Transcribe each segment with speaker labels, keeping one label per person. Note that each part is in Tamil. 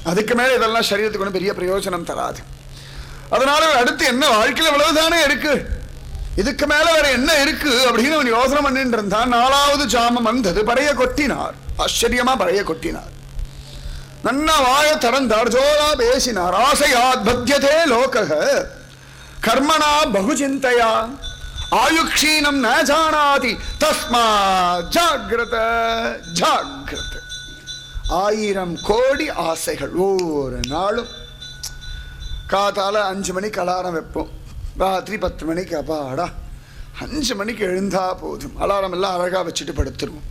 Speaker 1: அதுக்கு மேலே இதெல்லாம் சரீரத்துக்கு ஒன்றும் பெரிய பிரயோஜனம் தராது. அதனால அடுத்து என்ன வாழ்க்கையில் இவ்வளவுதானே இருக்கு, இதுக்கு மேல வேற என்ன இருக்கு அப்படின்னு அவன் யோசனை பண்ணிட்டு இருந்தான். 4வது ஜாமம் வந்தது. பறைய கொட்டினார். ஆச்சரியமா பறைய கொட்டினார். நன்னா வாய திறந்தார். ஜோரா பேசினார். ஆசையாத் பத்யதே லோகஹ கர்மணா பகுசிந்தையா ஆயுக்ஷீனம் ந ஜானாதி தஸ்மா ஜாக்ரத ஜாக்ரத. 1000 கோடி ஆசைகள். ஒவ்வொரு நாளும் காத்தால 5 மணிக்கு அலாரம் வைப்போம், ராத்திரி 10 மணிக்கு. அப்பாடா 5 மணிக்கு எழுந்தா போதும். அலாரம் எல்லாம் அழகாக வச்சுட்டு படுத்துருவோம்.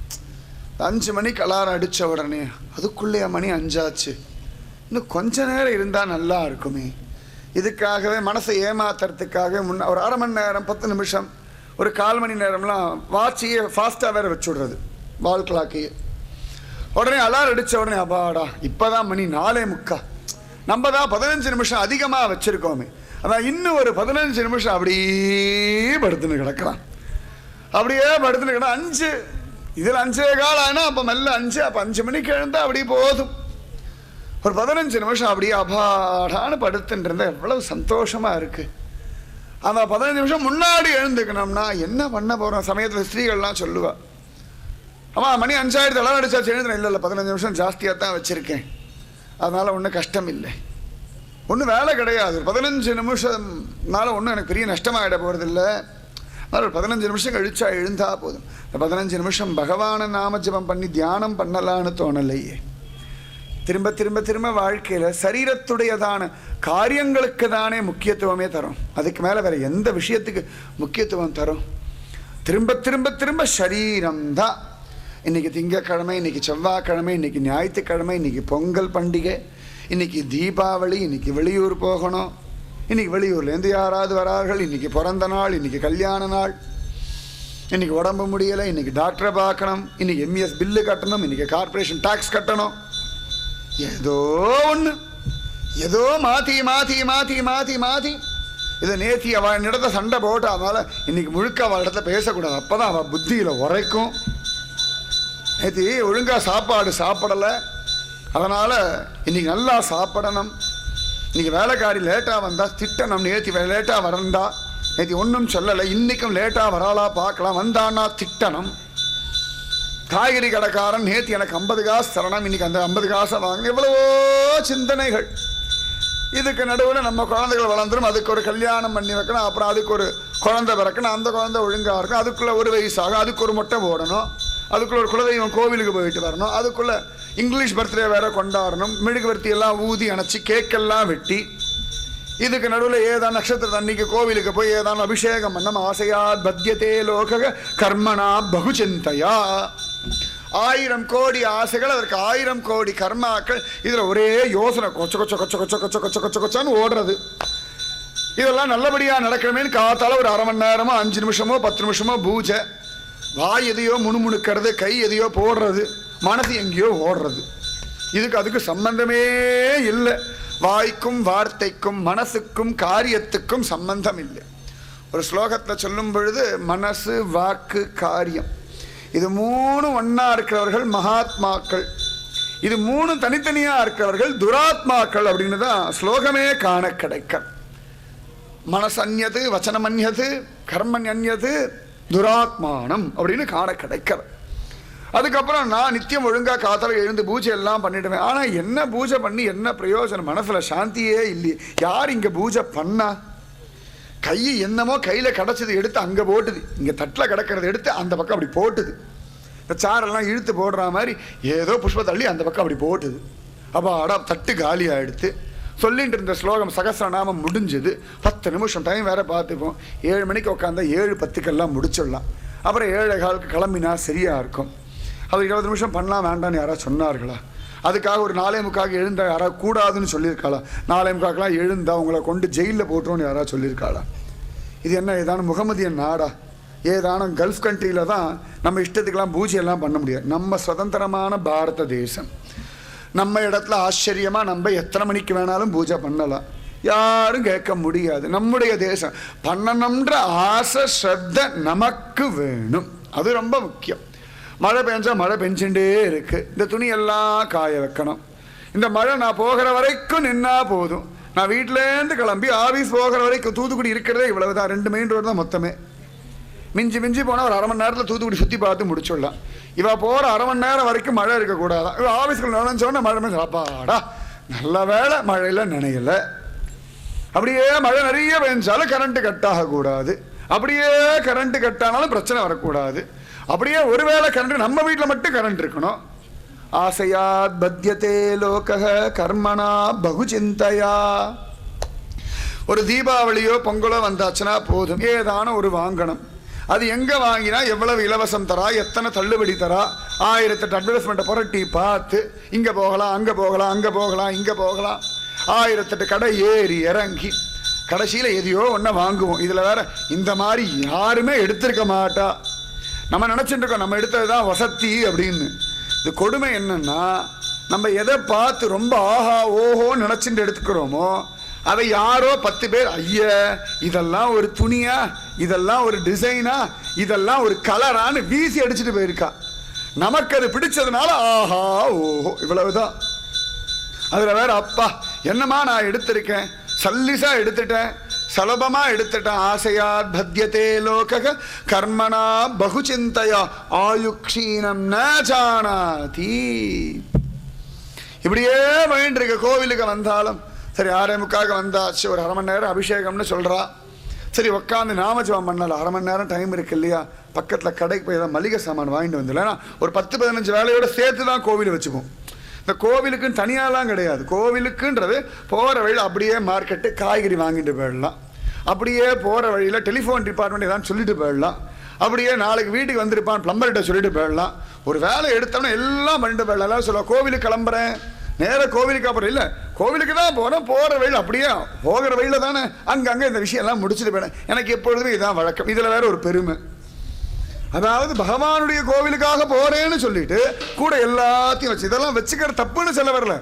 Speaker 1: 5 மணிக்கு அலாரம் அடித்த உடனே அதுக்குள்ளே மணி 5 ஆச்சு, இன்னும் கொஞ்ச நேரம் இருந்தால் நல்லா இருக்குமே. இதுக்காகவே மனசை ஏமாத்துறதுக்காக ஒரு அரை மணி நேரம் 10 நிமிஷம் ஒரு 1/4 மணி நேரம்லாம் வாட்சியே ஃபாஸ்ட்டாக வேற வச்சு விடுறது, வால் கிளாக்கையே. உடனே அலாரம் அடித்த உடனே அப்பாடா இப்போதான் மணி 4:45, நம்ம தான் 15 நிமிஷம் அதிகமாக வச்சுருக்கோமே, அதான் இன்னும் ஒரு 15 நிமிஷம் அப்படியே படுத்துன்னு கிடக்கலாம். அப்படியே படுத்துன்னு கிடா 5 இதில் 5:15 ஆனால் அப்போ மெல்ல 5, அப்போ 5 மணிக்கு எழுந்தால் அப்படி போதும். ஒரு 15 நிமிஷம் அப்படியே அபாடான்னு படுத்துட்டு இருந்தால் எவ்வளவு சந்தோஷமாக இருக்குது. அந்த 15 நிமிஷம் முன்னாடி எழுந்துக்கணும்னா என்ன பண்ண போகிறோம். சமயத்தில் ஸ்திரீகள்லாம் சொல்லுவா, ஆமாம் மணி 5 ஆயிரத்து அலாரம் அடிச்சாச்சு எழுதுறேன். இல்லை 15 நிமிஷம் ஜாஸ்தியாக தான் வச்சுருக்கேன், அதனால் ஒன்றும் கஷ்டம் இல்லை, ஒன்றும் வேலை கிடையாது. 15 நிமிஷம்னால ஒன்றும் எனக்கு பெரிய நஷ்டமாகிட போகிறதில்ல. அதனால் ஒரு 15 நிமிஷம் கழிச்சா எழுந்தா போதும். இந்த 15 நிமிஷம் பகவானை நாம ஜபம் பண்ணி தியானம் பண்ணலான்னு தோணலையே. திரும்ப திரும்ப திரும்ப வாழ்க்கையில் சரீரத்துடையதான காரியங்களுக்கு தானே முக்கியத்துவமே தரும். அதுக்கு மேலே வேறு எந்த விஷயத்துக்கு முக்கியத்துவம் தரும்? திரும்ப திரும்ப திரும்ப சரீரம்தான். இன்றைக்கி திங்கக்கிழமை, இன்றைக்கி செவ்வாய்க்கிழமை, இன்றைக்கி ஞாயிற்றுக்கிழமை, இன்றைக்கி பொங்கல் பண்டிகை, இன்றைக்கி தீபாவளி, இன்றைக்கி வெளியூர் போகணும், இன்றைக்கி வெளியூர்லேருந்து யாராவது வரார்கள், இன்றைக்கி பிறந்த நாள், இன்றைக்கி கல்யாண நாள், இன்றைக்கி உடம்பு முடியலை, இன்றைக்கி டாக்டரை பார்க்கணும், இன்றைக்கி எம்இஎஸ் பில்லு கட்டணும், இன்றைக்கி கார்பரேஷன் டாக்ஸ் கட்டணும். ஏதோ ஒன்று ஏதோ மாற்றி மாற்றி மாற்றி மாற்றி மாற்றி இதை நேற்றி அவள் இடத்த சண்டை போட்டு அதனால் இன்றைக்கி முழுக்க அவள் இடத்துல பேசக்கூடாது, அப்போ தான் அவள் புத்தியில் உரைக்கும். நேற்று ஒழுங்காக சாப்பாடு சாப்பிடலை, அதனால் இன்றைக்கி நல்லா சாப்பிடணும். இன்றைக்கி வேலைக்காரி லேட்டாக வந்தால் திட்டணும், நேற்று லேட்டாக வரண்டா, நேற்று ஒன்றும் சொல்லலை, இன்றைக்கும் லேட்டாக வராளா பார்க்கலாம், வந்தான்னா திட்டணும். காய்கறி கடைக்காரன் நேற்று எனக்கு 50 காசு தரணும், இன்றைக்கி அந்த 50 காசை வாங்கணும். எவ்வளவோ சிந்தனைகள். இதுக்கு நடுவில் நம்ம குழந்தைகள் வளர்ந்துடும், அதுக்கு ஒரு கல்யாணம் பண்ணி வைக்கணும், அப்புறம் அதுக்கு ஒரு குழந்தை பிறக்கணும், அந்த குழந்தை ஒழுங்காக இருக்கும், அதுக்குள்ளே ஒரு வயசாகும், அதுக்கு ஒரு மொட்டை போடணும், அதுக்குள்ளே ஒரு குலதெய்வம் கோவிலுக்கு போயிட்டு வரணும், அதுக்குள்ளே இங்கிலீஷ் பர்த்டே வேறு கொண்டாடணும், மெழுகுவர்த்தி எல்லாம் ஊதி அணைச்சி கேக்கெல்லாம் வெட்டி, இதுக்கு நடுவில் ஏதான் நட்சத்திர அன்னைக்கு கோவிலுக்கு போய் ஏதான் அபிஷேகம் பண்ணம். ஆசையாத் பத்யதே லோக கர்மணா பகுசிந்தையா. 1000 கோடி ஆசைகள், அதற்கு 1000 கோடி கர்மாக்கள். இதில் ஒரே யோசனை கொச்ச கொச்ச கொச்ச கொச்ச கொச்ச கொச்ச கொச்ச கொச்சான்னு ஓடுறது. இதெல்லாம் நல்லபடியாக நடக்கணுமேனு காத்தால ஒரு அரை மணி நேரமோ 5 நிமிஷமோ 10 நிமிஷமோ பூஜை. வாய் எதையோ முணுமுணுக்கிறது, கை எதையோ போடுறது, மனசு எங்கேயோ ஓடுறது. இதுக்கு அதுக்கு சம்பந்தமே இல்லை. வாய்க்கும் வார்த்தைக்கும் மனசுக்கும் காரியத்துக்கும் சம்பந்தம் இல்லை. ஒரு ஸ்லோகத்தில் சொல்லும் பொழுது மனசு வாக்கு காரியம் இது 3 ஒன்றா இருக்கிறவர்கள் மகாத்மாக்கள், இது 3 தனித்தனியாக இருக்கிறவர்கள் துராத்மாக்கள் அப்படின்னு தான் ஸ்லோகமே காண கிடைக்க. மனசன்யது வச்சனமன்யது கர்மன்யன்யது துராத்மானம் அப்படின்னு காண கிடைக்கிற. அதுக்கப்புறம் நான் நித்தியம் ஒழுங்காக காத்தால எழுந்து பூஜை எல்லாம் பண்ணிடுவேன். ஆனால் என்ன பூஜை பண்ணி என்ன பிரயோஜனம்? மனசில் சாந்தியே இல்லையே. யார் இங்கே பூஜை பண்ணா? கை என்னமோ கையில் கிடச்சது எடுத்து அங்கே போட்டுது, இங்கே தட்டில் கிடக்கிறது எடுத்து அந்த பக்கம் அப்படி போட்டுது. இந்த சாரெல்லாம் இழுத்து போடுற மாதிரி ஏதோ புஷ்ப தள்ளி அந்த பக்கம் அப்படி போட்டுது. அப்போ அடா தட்டு காலியாக எடுத்து சொல்லிட்டு இருந்த ஸ்லோகம் சகஸ்ரநாமம் முடிஞ்சது. 10 நிமிஷம் டைம் வேறு பார்த்துப்போம். 7 மணிக்கு உட்காந்தா 7:10 முடிச்சிடலாம். அப்புறம் 7:15 கிளம்பினா சரியாக இருக்கும். அது 20 நிமிஷம் பண்ணலாம் வேண்டான்னு யாராவது சொன்னார்களா? அதுக்காக ஒரு 4:45 எழுந்த யாராவது கூடாதுன்னு சொல்லியிருக்காளா? 4:45 எழுந்தா உங்களை கொண்டு ஜெயிலில் போட்டுருவோன்னு யாராவது சொல்லியிருக்காளா? இது என்ன ஏதான முகமதியன் நாடா? ஏதான கல்ஃப் கண்ட்ரியில் தான் நம்ம இஷ்டத்துக்கெல்லாம் பூஜையெல்லாம் பண்ண முடியாது. நம்ம சுதந்திரமான பாரத தேசம், நம்ம இடத்துல ஆச்சரியமாக நம்ம எத்தனை மணிக்கு வேணாலும் பூஜை பண்ணலாம், யாரும் கேட்க முடியாது. நம்முடைய தேசம் பண்ணணுன்ற ஆசை ஸ்ரத்த நமக்கு வேணும், அது ரொம்ப முக்கியம். மழை பெஞ்சா மழை பெஞ்சுட்டே இருக்குது, இந்த துணியெல்லாம் காய வைக்கணும். இந்த மழை நான் போகிற வரைக்கும் நின்னா போதும். நான் வீட்டிலேருந்து கிளம்பி ஆஃபீஸ் போகிற வரைக்கும் தூத்துக்குடி இருக்கிறதே இவ்வளவுதான். 2 மெயின் ரோடு தான் மொத்தமே. மிஞ்சி போனால் ஒரு 1/2 மணி நேரத்தில் தூத்துக்குடி சுற்றி பார்த்து முடிச்சுடலாம். இவ போகிற 1/2 மணி நேரம் வரைக்கும் மழை இருக்கக்கூடாதான். இவ ஆஃபீஸ்க்கு நுழைஞ்சோன்னா மழை சாப்பாடா நல்ல வேலை மழையில் நினையலை. அப்படியே மழை நிறைய பெஞ்சாலும் கரண்ட்டு கட் ஆகக்கூடாது. அப்படியே கரண்ட்டு கட் ஆனாலும் பிரச்சனை வரக்கூடாது. அப்படியே ஒருவேளை கரண்ட் நம்ம வீட்டில் மட்டும் கரண்ட் இருக்கணும். ஆசையாத் பத்யதே லோகः கர்மணா பகுசிந்தையா. ஒரு தீபாவளியோ பொங்கலோ வந்தாச்சுன்னா போதும், ஏதான ஒரு வாங்கணும். அது எங்கே வாங்கினா எவ்வளவு இலவசம் தரா, எத்தனை தள்ளுபடி தரா, 1008 அட்வர்டைஸ்மெண்ட்டை புரட்டி பார்த்து இங்கே போகலாம் அங்கே போகலாம் அங்கே போகலாம் இங்கே போகலாம், 1008 கடை ஏறி இறங்கி கடைசியில் எதையோ ஒன்றை வாங்குவோம். இதில் வேற இந்த மாதிரி யாருமே எடுத்திருக்க மாட்டா. நம்ம நினச்சிட்டு இருக்கோம் நம்ம எடுத்தது தான் வசதி அப்படின்னு. இது கொடுமை என்னன்னா, நம்ம எதை பார்த்து ரொம்ப ஆஹா ஓஹோன்னு நினச்சிட்டு எடுத்துக்கிறோமோ அதை யாரோ 10 பேர் ஐய இதெல்லாம் ஒரு துணியா, இதெல்லாம் ஒரு டிசைனா, இதெல்லாம் ஒரு கலரான்னு வீசி அடிச்சுட்டு போயிருக்கா. நமக்கு அது பிடிச்சதுனால ஆஹா ஓஹோ இவ்வளவுதான். அதில் வேற அப்பா என்னமா நான் எடுத்திருக்கேன், சல்லிசா எடுத்துட்டேன், சுலபமா எடுத்துட்டேன். ஆசையாத் பத்யதே லோகः கர்மணா பகுசிந்தையா ஆயுக்ஷீனம் ந ஜானாதி. இப்படியே வேண்டிருக்க. கோவிலுக்கு வந்தாலும் சரி 6:45 வந்தாச்சு, ஒரு 1/2 மணி நேரம் அபிஷேகம்னு சொல்கிறா. சரி உட்காந்து நாமஜபம் பண்ணல, 1/2 மணி நேரம் டைம் இருக்கு இல்லையா, பக்கத்தில் கடைக்கு போய் ஏதாவது மளிகை சாமான் வாங்கிட்டு வந்துடல. ஏன்னா ஒரு 10-15 வேலையோட சேர்த்து தான் கோவில் வச்சுப்போம். இந்த கோவிலுக்குன்னு தனியாலாம் கிடையாது. கோவிலுக்குன்றது போகிற வழியில் அப்படியே மார்க்கெட்டு காய்கறி வாங்கிட்டு போயிடலாம், அப்படியே போகிற வழியில் டெலிஃபோன் டிபார்ட்மெண்ட் ஏதாவது சொல்லிட்டு போயிடலாம், அப்படியே நாளைக்கு வீட்டுக்கு வந்திருப்பான் பிளம்பர்கிட்ட சொல்லிட்டு போயிடலாம். ஒரு வேலை எடுத்தோம்னா எல்லாம் பண்ணிட்டு போயிடலாம். எல்லாரும் சொல்லுவாள் கோவிலுக்கு கிளம்புறேன், நேராக கோவிலுக்கு அப்புறம் இல்லை கோவிலுக்கு தான் போகிறேன், போகிற வழியில் அப்படியே போகிற வழியில் தானே அங்கங்கே இந்த விஷயம்லாம் முடிச்சுட்டு போயிடேன். எனக்கு எப்பொழுதுமே இதுதான் வழக்கம். இதில் வேற ஒரு பெருமை, அதாவது பகவானுடைய கோவிலுக்காக போகிறேன்னு சொல்லிட்டு கூட எல்லாத்தையும் வச்சு இதெல்லாம் வச்சுக்கிற தப்புன்னு சொல்ல வரல.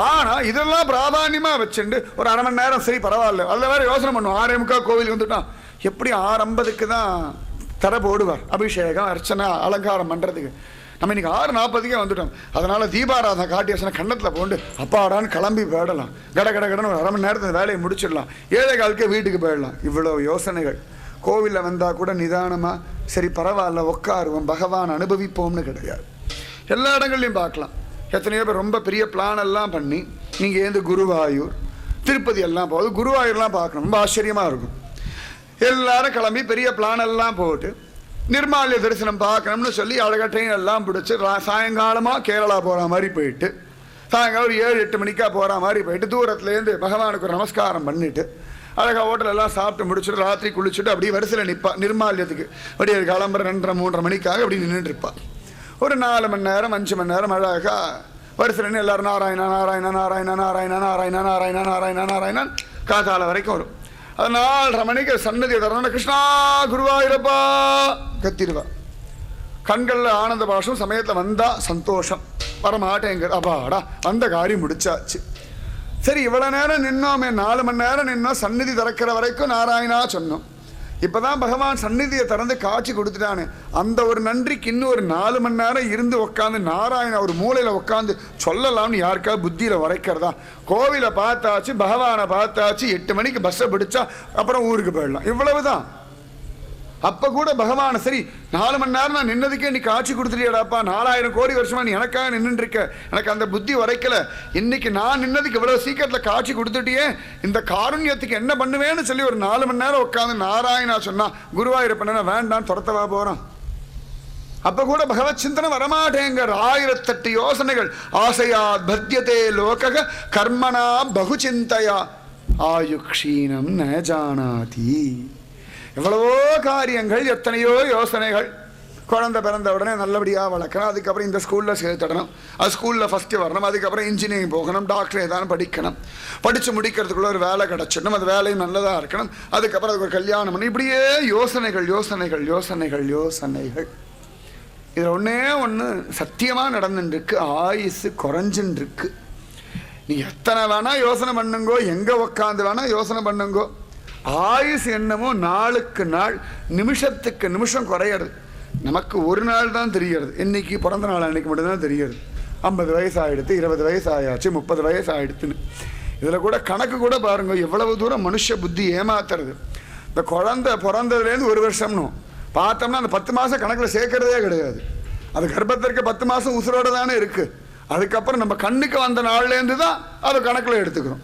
Speaker 1: ஆனால் இதெல்லாம் பிராதான்யமாக வச்சுட்டு ஒரு 1/2 மணி நேரம் சரி பரவாயில்ல. அதில் வேற யோசனை பண்ணுவோம். 6:45 கோவிலுக்கு வந்துட்டான், எப்படி 6:50க்கு தான் தர போடுவார் அபிஷேகம் அர்ச்சனை அலங்காரம் பண்ணுறதுக்கு. நம்ம இன்னைக்கு 6:40க்கே வந்துட்டோம். அதனால தீபாராதனை காட்டி வச்சனா கண்ணத்தில் போண்டு அப்பாடான்னு கிளம்பி போயிடலாம். கடன்னு ஒரு 1/2 மணி நேரத்தில் வேலையை முடிச்சிடலாம், 7:15 வீட்டுக்கு போயிடலாம். இவ்வளோ யோசனைகள். கோவிலில் வந்தால் கூட நிதானமாக சரி பரவாயில்ல உட்காருவோம் பகவான் அனுபவிப்போம்னு கிடையாது. எல்லா இடங்கள்லையும் பார்க்கலாம். எத்தனையோ பேர் ரொம்ப பெரிய பிளான் எல்லாம் பண்ணி நீங்கள் ஏந்து குருவாயூர் திருப்பதி எல்லாம் போகுது. குருவாயூர்லாம் பார்க்கணும், ரொம்ப ஆச்சரியமாக இருக்கும். எல்லாரும் கிளம்பி பெரிய பிளான் எல்லாம் போட்டு நிர்மால்ய தரிசனம் பார்க்கணும்னு சொல்லி அழகாக ட்ரெயின் எல்லாம் பிடிச்சி சாயங்காலமாக கேரளா போகிற மாதிரி போயிட்டு சாயங்காலம் ஒரு 7-8 மணிக்கா போகிற மாதிரி போயிட்டு தூரத்துலேருந்து பகவானுக்கு ஒரு நமஸ்காரம் பண்ணிவிட்டு அழகாக ஹோட்டலெல்லாம் சாப்பிட்டு முடிச்சுட்டு ராத்திரி குளிச்சுட்டு அப்படியே வரிசையில் நிற்பா. நிர்மால்யத்துக்கு அப்படியே கிளம்புற 2:30-3:30 மணிக்காக அப்படி நின்றுட்டு இருப்பா. ஒரு 4 மணி நேரம் 5 மணி நேரம் அழகாக வரிசையில் எல்லாரும் நாராயணா நாராயணா நாராயணா நாராயணா நாராயணா நாராயணா நாராயணா நாராயணன் காத்தால வரைக்கும் வரும். அது 4:30 மணிக்கு சன்னதியை தரணும், கிருஷ்ணா குருவாயூரப்பா கத்திருவா. கண்களில் ஆனந்த பாஷம். சமயத்தில் வந்தால் சந்தோஷம், வரமாட்டேங்க அப்பாடா வந்த காரியம் முடிச்சாச்சு. சரி இவ்வளோ நேரம் நின்னோமே, 4 மணி நேரம் நின்னோம், சந்நிதி திறக்கிற வரைக்கும் நாராயணா சொன்னோம். இப்போ தான் பகவான் சந்நிதியை திறந்து காட்சி கொடுத்துட்டானே, அந்த ஒரு நன்றிக்கு இன்னும் ஒரு 4 மணி நேரம் இருந்து உட்காந்து நாராயணா ஒரு மூலையில் உட்காந்து சொல்லலாம்னு யாருக்கா புத்தியில் உரைக்கிறதா? கோவிலை பார்த்தாச்சு, பகவானை பார்த்தாச்சு, 8 மணிக்கு பஸ்ஸை பிடிச்சா அப்புறம் ஊருக்கு போயிடலாம், இவ்வளவுதான். அப்போ கூட பகவானை சரி 4 மணி நேரம் நான் நின்னதுக்கே நீ காட்சி கொடுத்துட்டியடாப்பா, 4000 கோடி வருஷமா நீ எனக்காக நின்றுட்டு இருக்க, எனக்கு அந்த புத்தி உரைக்கல, இன்னைக்கு நான் நின்னதுக்கு இவ்வளவு சீக்கிரத்தில் காட்சி கொடுத்துட்டியே, இந்த காருண்யத்துக்கு என்ன பண்ணுவேன்னு சொல்லி ஒரு 4 மணி நேரம் உட்காந்து நாராயணா சொன்னா குருவாயூரப்பன வேண்டாம் துரத்தவா போறான். அப்ப கூட பகவத் சிந்தனை வரமாட்டேங்கிற 1008 யோசனைகள். ஆசையா பத்யதே லோகக கர்மணா பகுசிந்தையா ஆயுக்ஷீனம் ந ஜானாதி. எவ்வளவோ காரியங்கள், எத்தனையோ யோசனைகள். குழந்தை பிறந்த உடனே நல்லபடியாக வளர்க்கணும், அதுக்கப்புறம் இந்த ஸ்கூலில் சேர்த்துடணும், அது ஸ்கூலில் ஃபஸ்ட்டு வரணும், அதுக்கப்புறம் இன்ஜினியரிங் போகணும், டாக்டர் ஏதாவது படிக்கணும், படித்து முடிக்கிறதுக்குள்ள ஒரு வேலை கிடச்சிடணும், அது வேலையும் நல்லதாக இருக்கணும், அதுக்கப்புறம் அதுக்கு ஒரு கல்யாணம் பண்ணணும். இப்படியே யோசனைகள் யோசனைகள் யோசனைகள் யோசனைகள். இதில் ஒன்றே ஒன்று சத்தியமாக நடந்துட்டுருக்கு, ஆயுசு குறைஞ்சுன்னு இருக்கு. நீ எத்தனை வேணால் யோசனை பண்ணுங்கோ, எங்கே உக்காந்து வேணால் யோசனை பண்ணுங்கோ, ஆயுஸ் என்னமோ நாளுக்கு நாள் நிமிஷத்துக்கு நிமிஷம் குறையிறது. நமக்கு ஒரு நாள் தான் தெரிகிறது, இன்னைக்கு பிறந்த நாள் அன்னைக்கு மட்டும்தான் தெரிகிறது. 50 வயசு ஆகிடுத்து, 20 வயசு ஆயாச்சு, 30 வயசு ஆகிடுத்துன்னு. இதில் கூட கணக்கு கூட பாருங்க, எவ்வளவு தூரம் மனுஷ புத்தி ஏமாத்துறது. இந்த குழந்தை பிறந்ததுலேருந்து 1 வருஷம்னு பார்த்தோம்னா அந்த 10 மாதம் கணக்கில் சேர்க்கறதே கிடையாது. அது கர்ப்பத்திற்கு 10 மாதம் உசுரோடு தானே இருக்குது. அதுக்கப்புறம் நம்ம கண்ணுக்கு வந்த நாள்லேருந்து தான் அதை கணக்கில் எடுத்துக்கிறோம்.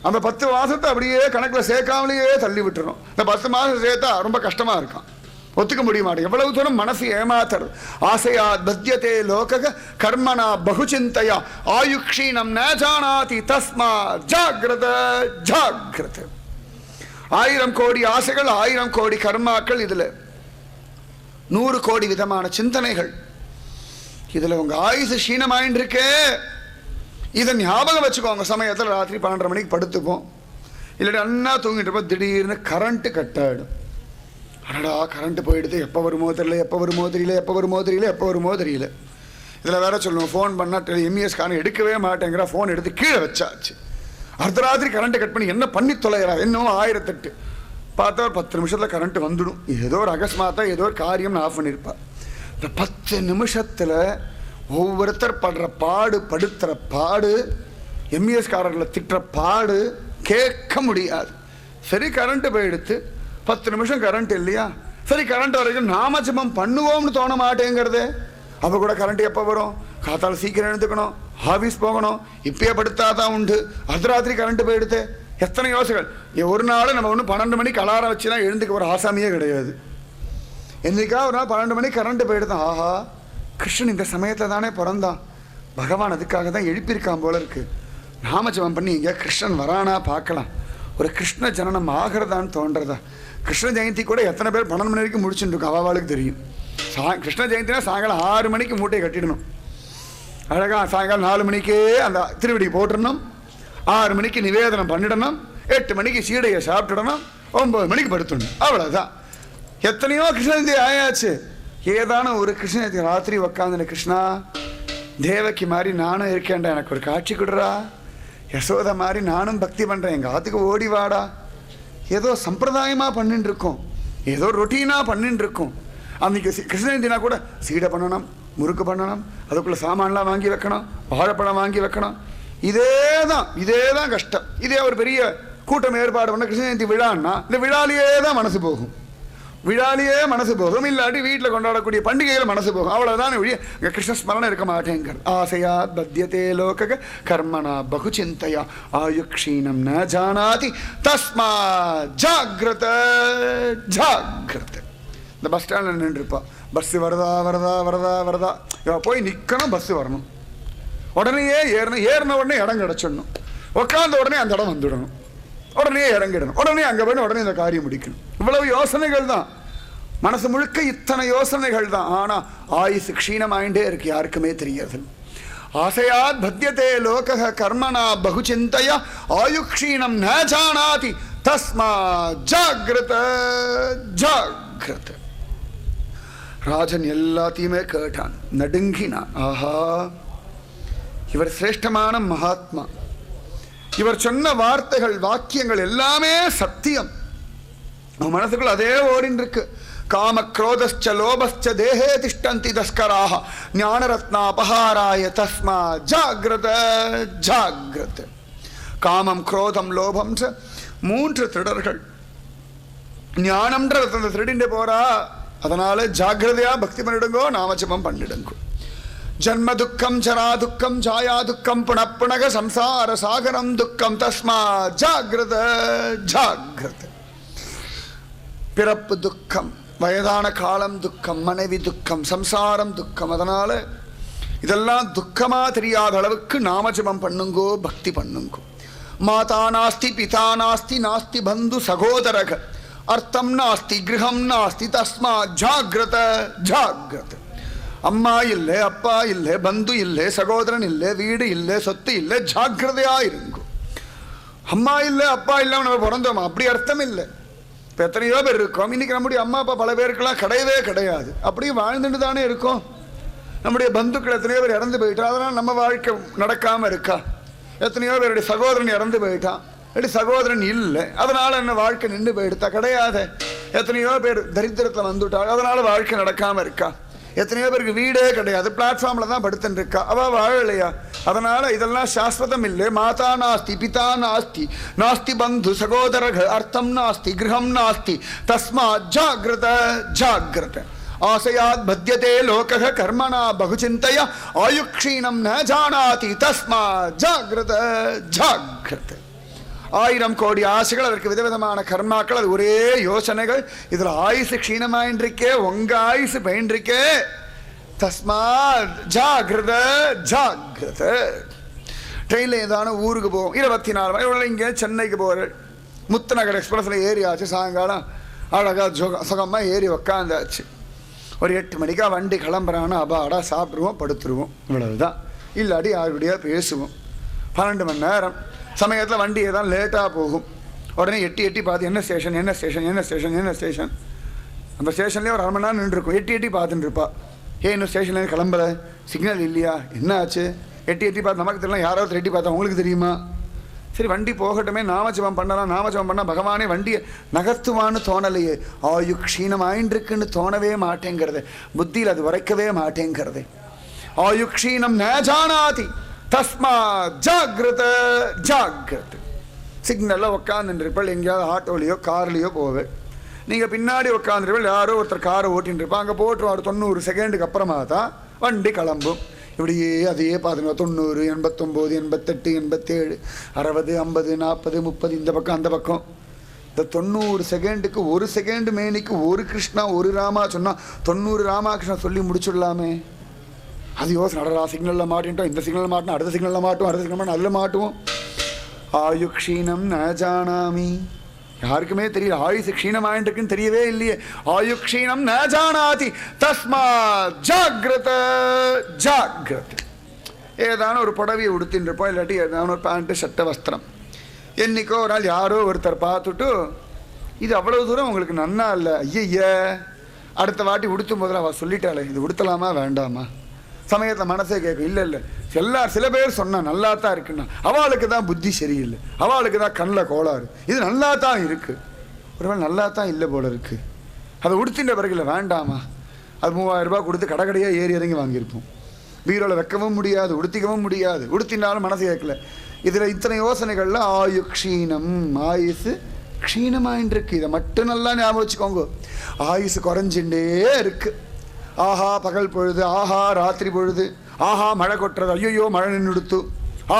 Speaker 1: அந்த 10 மாதத்தை அப்படியே கணக்கில் சேர்க்காமலேயே தள்ளி விட்டுறோம். இந்த 10 மாதம் சேர்த்தா ரொம்ப கஷ்டமாக இருக்கும், ஒத்துக்க முடிய மாட்டேன். எவ்வளவு தூரம் மனசு ஏமாத்துறது. ஆசையா பத்யதே லோக கர்மனா பகுச்சிந்தையா ஆயுக்ஷீனம் ந ஜானாதி தஸ்மா ஜாக்ரத ஜாக்ரத. 1000 கோடி ஆசைகள், 1000 கோடி கர்மாக்கள், இதில் 100 கோடி விதமான சிந்தனைகள். இதில் உங்கள் ஆயுசு க்ஷீணமாயின்னு இருக்கே, இதை ஞாபகம் வச்சுக்கோங்க. சமயத்தில் ராத்திரி 12:30 மணிக்கு படுத்துப்போம், இல்லாட்டி அண்ணா தூங்கிட்டு இருப்போம், திடீர்னு கரண்ட்டு கட் ஆகிடும். அடடா கரண்ட்டு போயிடுது, எப்போ வருமோ தெரியல, எப்போ வருமோ தெரியல, எப்போ வருமோ தெரியல, எப்போ வருமோ தெரியல. இதில் வேற சொல்லுவோம், ஃபோன் பண்ணால் எம்இஎஸ்காரன் எடுக்கவே மாட்டேங்கிற, ஃபோன் எடுத்து கீழே வச்சாச்சு. அர்த்தராத்திரி கரண்ட்டு கட் பண்ணி என்ன பண்ணி தொலைகிறா, இன்னும் 1008 பார்த்தா ஒரு 10 நிமிஷத்தில் கரண்ட்டு வந்துடும். ஏதோ ஒரு அகஸ்மாத்தாக ஏதோ ஒரு காரியம்னு ஆஃப் பண்ணியிருப்பாள். இந்த 10 நிமிஷத்தில் ஒவ்வொருத்தர் படுற பாடு, படுத்துகிற பாடு, எம்இஎஸ்காரர்களை திட்டுற பாடு கேட்க முடியாது. சரி கரண்ட்டு போயிடுத்து, 10 நிமிஷம் கரண்ட் இல்லையா, சரி கரண்ட் வரைக்கும் நாமஜபம் பண்ணுவோம்னு தோண மாட்டேங்கிறது. அப்போ கூட கரண்ட் எப்போ வரும், காத்தால் சீக்கிரம் எழுந்துக்கணும், ஆஃபீஸ் போகணும், இப்பயே படுத்தாதான் உண்டு, அர்த்தராத்திரி கரண்ட் போயிடுத்து. எத்தனை யோசனைகள். ஒரு நாள் நம்ம ஒன்று 12 மணிக்கு அலாரம் வச்சு தான் எழுந்துக்க ஒரு ஆசாமியே கிடையாது. என்னைக்கா ஒரு நாள் 12 மணிக்கு கரண்ட் போயிடுதான், ஆஹா கிருஷ்ணன் இந்த சமயத்தில் தானே பிறந்தான், பகவான் அதுக்காக தான் எழுப்பியிருக்கான் போல இருக்கு, நாமஜபம் பண்ணி இங்கே கிருஷ்ணன் வரானா பார்க்கலாம், ஒரு கிருஷ்ண ஜனனம் ஆகிறதான்னு தோன்றதா. கிருஷ்ண ஜெயந்தி கூட எத்தனை பேர் 12 மணி வரைக்கும் முடிச்சுட்டு இருக்கோம், அவளுக்கு தெரியும். கிருஷ்ண ஜெயந்தினா சாயங்காலம் 6 மணிக்கு மூட்டையை கட்டிடணும், அழகாக சாயங்காலம் 4 மணிக்கே அந்த திருவடி போட்டுடணும், 6 மணிக்கு நிவேதனம் பண்ணிடணும், 8 மணிக்கு சீடையை சாப்பிட்டுடணும், 9 மணிக்கு படுத்துடணும், அவ்வளோதான். எத்தனையோ கிருஷ்ண ஜெயந்தி ஆயாச்சு. ஏதான ஒரு கிருஷ்ண ஜெயந்தி ராத்திரி உக்காந்து, கிருஷ்ணா தேவகி மாதிரி நானும் இருக்கேன்டா, எனக்கு ஒரு காட்சி கொடுறா, யசோதை மாதிரி நானும் பக்தி பண்ணுறேன், எங்கள் ஆத்துக்கு ஓடி வாடா. ஏதோ சம்பிரதாயமாக பண்ணிட்டு இருக்கோம், ஏதோ ரொட்டீனாக பண்ணிட்டு இருக்கோம். அன்றைக்கி கிருஷ்ண ஜெயந்தினா கூட சீடை பண்ணணும், முறுக்கு பண்ணணும், அதுக்குள்ளே சாமான்லாம் வாங்கி வைக்கணும், வாழைப்பழம் வாங்கி வைக்கணும். இதே தான் கஷ்டம். இதே ஒரு பெரிய கூட்டம் ஏற்பாடு பண்ண கிருஷ்ண ஜெயந்தி விழான்னா இந்த விழாலேயே தான் மனசு போகும், விழாலேயே மனசு போகும். இல்லாட்டி வீட்டில் கொண்டாடக்கூடிய பண்டிகையில் மனசு போகும், அவ்வளோதான். இங்கே கிருஷ்ண ஸ்மரணம் இருக்க மாட்டேங்கிறது. ஆசையா பத்யதே லோக கர்மனா பகுச்சிந்தையா ஆயுக்ஷீனம் ந ஜானாதி தஸ்மா ஜாக்ரத ஜாக்ரத. இந்த பஸ் ஸ்டாண்டில் நின்றுருப்பா, பஸ்ஸு வருதா வருதா வருதா வருதா, இவன் போய் நிற்கணும், பஸ்ஸு வரணும், உடனே ஏறின உடனே இடம் கிடச்சிடணும், உட்காந்த உடனே அந்த இடம் வந்துடணும், உடனே இறங்கிடணும், உடனே அங்கே போய் உடனே இந்த காரியம் முடிக்கணும். இவ்வளவு யோசனைகள் தான், மனசு முழுக்க இத்தனை யோசனைகள் தான். ஆனால் ஆயுசு க்ஷீணமாயிண்டே இருக்கு, யாருக்குமே தெரியாது. ஆசையாத் பத்யதே லோக கர்மனா பகுச்சிந்தையா ஆயுக்ஷீணம் ந ஜானாதி தஸ்மா ஜாக்ரத ஜாக்ரத. ராஜன் எல்லாத்தையுமே கேட்டான், நடுங்கினான். ஆஹா, இவர் சிரேஷ்டமான மகாத்மா, இவர் சொன்ன வார்த்தைகள் வாக்கியங்கள் எல்லாமே சத்தியம். மனசுக்குள் அதே ஓடின்னு இருக்கு. காம குரோதஸ்ச லோபஸ்ச தேஹே திஷ்டந்தி தஸ்கராஹ ஞானரத்னா அபஹாராய தஸ்மா ஜாக்ரத ஜாக்ரத. காமம் குரோதம் லோபம் 3 திருடர்கள். ஞானம்ன்ற அந்த திருடிண்டே போறா, அதனால ஜாகிரதையா பக்தி பண்ணிடுங்கோ, நாமஜபம் பண்ணிடுங்கோ. ஜன்ம துக்கம் ஜரா துக்கம் ஜாயா துக்கம் புனப்புனக சம்சார சாகரம் துக்கம் தஸ்மா ஜாகிரத ஜாகிரத. பிறப்பு துக்கம், வயதான காலம் துக்கம், மனைவி துக்கம், சம்சாரம் துக்கம். அதனால இதெல்லாம் துக்கமா தெரியாத அளவுக்கு நாமஜபம் பண்ணுங்கோ, பக்தி பண்ணுங்கோ. மாதா நாஸ்தி பிதா நாஸ்தி நாஸ்தி பந்து சகோதரக அர்த்தம் நாஸ்தி கிரகம் நாஸ்தி தஸ்மா ஜாகிரத ஜாகிரத. அம்மா இல்லை, அப்பா இல்லை, பந்து இல்லை, சகோதரன் இல்லை, வீடு இல்லை, சொத்து இல்லை, ஜாக்கிரதையா இருங்கோ. அம்மா இல்லை அப்பா இல்லாமல் நம்ம பிறந்தோமா, அப்படி அர்த்தம் இல்லை. இப்போ எத்தனையோ பேர் இருக்கோம், இன்னைக்கு நம்முடைய அம்மா அப்பா பல பேருக்கெல்லாம் கிடையவே கிடையாது, அப்படியே வாழ்ந்துட்டு தானே இருக்கோம். நம்முடைய பந்துக்கள் எத்தனையோ பேர் இறந்து போயிட்டா, அதனால் நம்ம வாழ்க்கை நடக்காமல் இருக்கா. எத்தனையோ பேருடைய சகோதரன் இறந்து போயிட்டான், அப்படி சகோதரன் இல்லை, அதனால் என்ன வாழ்க்கை நின்று போயிடுத்தா, கிடையாது. எத்தனையோ பேர் தரித்திரத்தில் வந்துட்டா, அதனால் வாழ்க்கை நடக்காமல் இருக்கா. எத்தனையோ பேருக்கு வீடே கிடையாது, பிளாட்ஃபார்மில் தான் படுத்துட்டு இருக்கா, அவள் வாழலையா? அதனால் இதெல்லாம் சாஸ்வதம் இல்லை. மாதா நாஸ்தி, பிதா நாஸ்தி, நாஸ்தி பந்து சகோதரக, அர்த்தம் நாஸ்தி, கிரகம் நாஸ்தி, தஸ்மா ஜாகிரத ஜாகிரத. ஆசையாத் பத்யதே லோகः கர்மணா பகுசிந்தய ஆயுக்ஷீணம் ந ஜானாதி தஸ்மா ஜாகிரத ஜாகிரத. 1000 கோடி ஆசைகள், அதற்கு விதவிதமான கர்மாக்கள், அது ஒரே யோசனைகள். இதில் ஆயுசு க்ஷீணமாயின்றிருக்கே, உங்க ஆயுசு பயின்றிருக்கே, தஸ்மா ஜாகிரத ஜாகிரத. ட்ரெயினில் ஏதான ஊருக்கு போவோம், 24 மணி. இங்கே சென்னைக்கு போகிற முத்துநகர் எக்ஸ்பிரஸில் ஏறியாச்சு. சாயங்காலம் அழகாக சுகமாக ஏறி உக்காந்தாச்சு. ஒரு 8 மணிக்கா வண்டி கிளம்புறான்னா அபாடா சாப்பிடுவோம், படுத்துருவோம், இவ்வளவுதான். இல்லாட்டி யாருடைய பேசுவோம். 12 மணி நேரம் சமயத்தில் வண்டி ஏதாவது லேட்டாக போகும். உடனே எட்டி பார்த்து என்ன ஸ்டேஷன் என்ன ஸ்டேஷன் என்ன ஸ்டேஷன் என்ன ஸ்டேஷன். அந்த ஸ்டேஷன்லேயே ஒரு 1/2 மணி நேரம் நின்றுருக்கும். எட்டி பார்த்துட்டு இருப்பா. இன்னும் ஸ்டேஷன்லேருந்து கிளம்பல, சிக்னல் இல்லையா, என்ன ஆச்சு? எட்டி பார்த்து நமக்கு தெரியலாம், யாராவது எட்டி பார்த்தா உங்களுக்கு தெரியுமா? சரி வண்டி போகட்டுமே, நாமஜபம் பண்ணலாம். நாமஜபம் பண்ணால் பகவானே வண்டியை நகர்த்துவான்னு தோணலையே. ஆயு க்ஷீணம் ஆயின்றிருக்குன்னு தோணவே மாட்டேங்கிறது, புத்தியில் அது உரைக்கவே மாட்டேங்கிறது. ஆயு க்ஷீணம் ந ஜானாதி தஸ்மா ஜாகிரத ஜாகிரத. சிக்னலில் உட்காந்துருப்பாள், எங்கேயாவது ஆட்டோலையோ கார்லேயோ போவேன். நீங்கள் பின்னாடி உட்காந்துருப்பாள், யாரோ ஒருத்தர் காரை ஓட்டின்னு இருப்பாள். அங்கே போட்டுருவார். 90 செகண்டுக்கு அப்புறமா தான் வண்டி கிளம்பும். இப்படியே அதையே பார்த்துங்க. 90, 89, 88, 87, 60, 50, 40, 30, இந்த பக்கம் அந்த பக்கம். இந்த 90 செகண்டுக்கு 1 செகண்டு மேனிக்கு ஒரு கிருஷ்ணா ஒரு ராமா சொன்னால் 90 ராமாகிருஷ்ணா சொல்லி முடிச்சுடலாமே. அது யோசனை. நடரா சிக்னலில் மாட்டின்ட்டோம், இந்த சிக்னலில் மாட்டோம், அடுத்த சிக்னலில் மாட்டோம், அடுத்த சிக்னல் அதில் மாட்டுவோம். ஆயு க்ஷீணம் ந ஜானாமி. யாருக்குமே தெரியல, ஆயுசு க்ஷீணமாயின்றிருக்குன்னு தெரியவே இல்லையே. ஆயு க்ஷீணம் ந ஜானாதி தஸ்மா ஜாகிரத ஜாகிரத. ஏதான ஒரு புடவையை உடுத்தின்னு இருப்போம், இல்லாட்டி ஏதான ஒரு பேண்ட்டு சட்டை வஸ்திரம். என்னைக்கோ ஒரு நாள் யாரோ ஒருத்தர் பார்த்துட்டு இது அவ்வளோ தூரம் உங்களுக்கு நன்னா இல்லை, ஐய அடுத்த வாட்டி உடுத்தும் போதில் அவள் சொல்லிட்டாளே இது உடுத்தலாமா வேண்டாமா. சமயத்தில் மனசே கேட்கும், இல்லை சில பேர் சொன்னால் நல்லா தான் இருக்குன்னா அவளுக்கு தான் புத்தி சரியில்லை, அவளுக்கு தான் கண்ணில் கோளாறு. இது நல்லா தான் இருக்குது, ஒருவேளை நல்லா தான் இல்லை போல இருக்குது. அதை உடுத்தின்ற பிறகு இல்லை வேண்டாமா. அது 3000 ரூபாய் கொடுத்து கடைக்கடையாக ஏறி இறங்கி வாங்கியிருப்போம். பீரோவில் வைக்கவும் முடியாது, உடுத்திக்கவும் முடியாது. உடுத்தினாலும் மனசு கேட்கல. இதில் இத்தனை யோசனைகளில் ஆயு க்ஷீணம், ஆயுசு க்ஷீணமாயின்றிருக்கு. இதை மட்டும் நல்லா ஞாபகம் வச்சுக்கோங்க. ஆயுசு குறைஞ்சுட்டே இருக்குது. ஆஹா பகல் பொழுது, ஆஹா ராத்திரி பொழுது, ஆஹா மழை கொட்டுறது, ஐயோ மழை நின்றுடுத்து,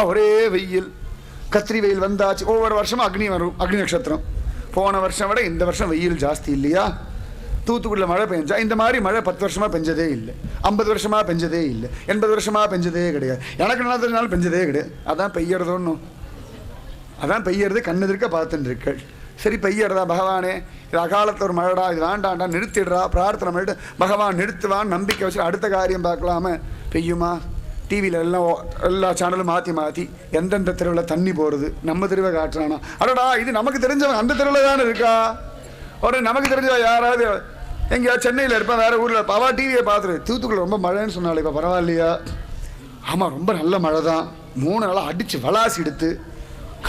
Speaker 1: ஒரே வெயில், கத்திரி வெயில் வந்தாச்சு. ஒவ்வொரு வருஷமும் அக்னி வரும், அக்னி நட்சத்திரம். போன வருஷம் விட இந்த வருஷம் வெயில் ஜாஸ்தி இல்லையா? தூத்துக்குடியில் மழை பெஞ்சா இந்த மாதிரி மழை 10 வருஷமாக பெஞ்சதே இல்லை, 50 வருஷமாக பெஞ்சதே இல்லை, 80 வருஷமாக பெஞ்சதே கிடையாது. எனக்கு நல்லா தெரிஞ்சாலும் பெஞ்சதே கிடையாது. அதான் பெய்யறதோன்னு, அதான் பெய்யறது கண்ணெதிர்க்க பார்த்துட்டு இருக்கள். சரி பெய்யறதா பகவானே, இது அகாலத்தில் ஒரு மழைடா, இது வேண்டாண்டா, நிறுத்திடுறா, பிரார்த்தனை பண்ணிட்டு பகவான் நிறுத்துவான்னு நம்பிக்கை வச்சு அடுத்த காரியம் பார்க்கலாம. பெய்யுமா? டிவியில் எல்லா சேனலும் மாற்றி எந்தெந்த தெருவில் தண்ணி போகிறது, நம்ம தெருவை காட்டுறானா. அடடா இது நமக்கு தெரிஞ்சவன் அந்த தெருவில் தானே இருக்கா. ஒரு நமக்கு தெரிஞ்சவன் யாராவது எங்கேயாவது சென்னையில் இருப்பேன், வேறு ஊரில் இருப்பா, அவள் டிவியை பார்த்துரு. தூத்துக்குள்ள ரொம்ப மழைன்னு சொன்னாலே, இப்போ பரவாயில்லையா? ஆமாம் ரொம்ப நல்ல மழை தான், 3 நாளாக அடித்து வளாசி எடுத்து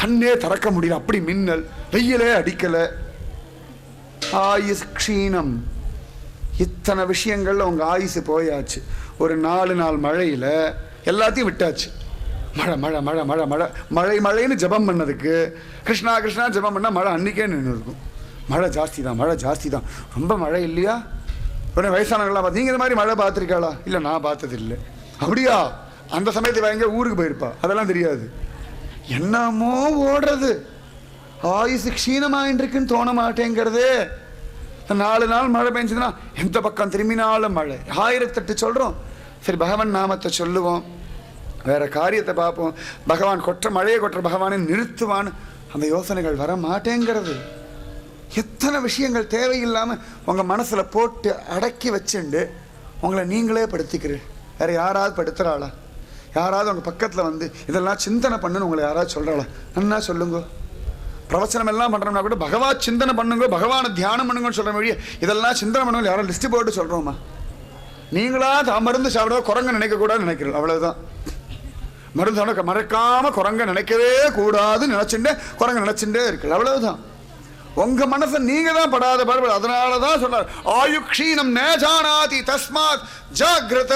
Speaker 1: கண்ணே திறக்க முடியல, அப்படி மின்னல், வெயிலே அடிக்கலை. ஆயுஸ் க்ஷீணம். இத்தனை விஷயங்கள்ல உங்க ஆயுசு போயாச்சு. ஒரு 4 நாள் மழையில எல்லாத்தையும் விட்டாச்சு. மழை மழை மழை மழை மழை மழை மழைன்னு ஜபம் பண்ணதுக்கு கிருஷ்ணா கிருஷ்ணா ஜபம் பண்ணால் மழை அன்றைக்கே நின்று இருக்கும். மழை ஜாஸ்தி தான், மழை ஜாஸ்தி தான், ரொம்ப மழை இல்லையா? உடனே வயசானவங்களாம் பார்த்து, நீங்கள் இந்த மாதிரி மழை பார்த்துருக்காளா? இல்லை நான் பார்த்தது இல்லை. அப்படியா? அந்த சமயத்தில் எங்கே ஊருக்கு போயிருப்பா, அதெல்லாம் தெரியாது. என்னமோ ஓடுறது, ஆயுசு க்ஷீணமாயின்றிருக்குன்னு தோண மாட்டேங்கிறது. 4 நாள் மழை பெஞ்சதுன்னா எந்த பக்கம் திரும்பினாலும் மழை, 1008 சொல்கிறோம். சரி பகவான் நாமத்தை சொல்லுவோம், வேற காரியத்தை பார்ப்போம். பகவான் மழையை கொட்டுற பகவானை நிறுத்துவான்னு அந்த யோசனைகள் வர மாட்டேங்கிறது. எத்தனை விஷயங்கள் தேவையில்லாமல் உங்கள் மனசில் போட்டு அடக்கி வச்சுண்டு உங்களை நீங்களே படுத்திக்கிறீர்கள். வேறு யாராவது படுத்துகிறாளா? யாராவது உங்கள் பக்கத்தில் வந்து இதெல்லாம் சிந்தனை பண்ணுன்னு உங்களை யாராவது சொல்கிறாளா? நன்னா சொல்லுங்க. பிரவச்சனம் எல்லாம் பண்ணுறோம்னா கூட பகவான் சிந்தனை பண்ணுங்க, பகவானை தியானம் பண்ணுங்கன்னு சொல்கிற வழியே இதெல்லாம் சிந்தனை பண்ணுங்க யாரும் லிஸ்ட்டு போட்டு சொல்கிறோமா? நீங்களா மருந்து சாப்பிட குரங்க நினைக்கக்கூடாதுன்னு நினைக்கிறோம், அவ்வளோதான். மருந்து மறக்காமல் குரங்க நினைக்கவே கூடாதுன்னு நினச்சிட்டு குரங்க நினச்சிட்டே இருக்கு, அவ்வளவுதான். உங்க மனசை நீங்க தான் படாத பாடுபட. அதனாலதான் சொல்றார், ஆயுக்ஷீனம் நேஜானாதி தஸ்மாத் ஜாக்ரத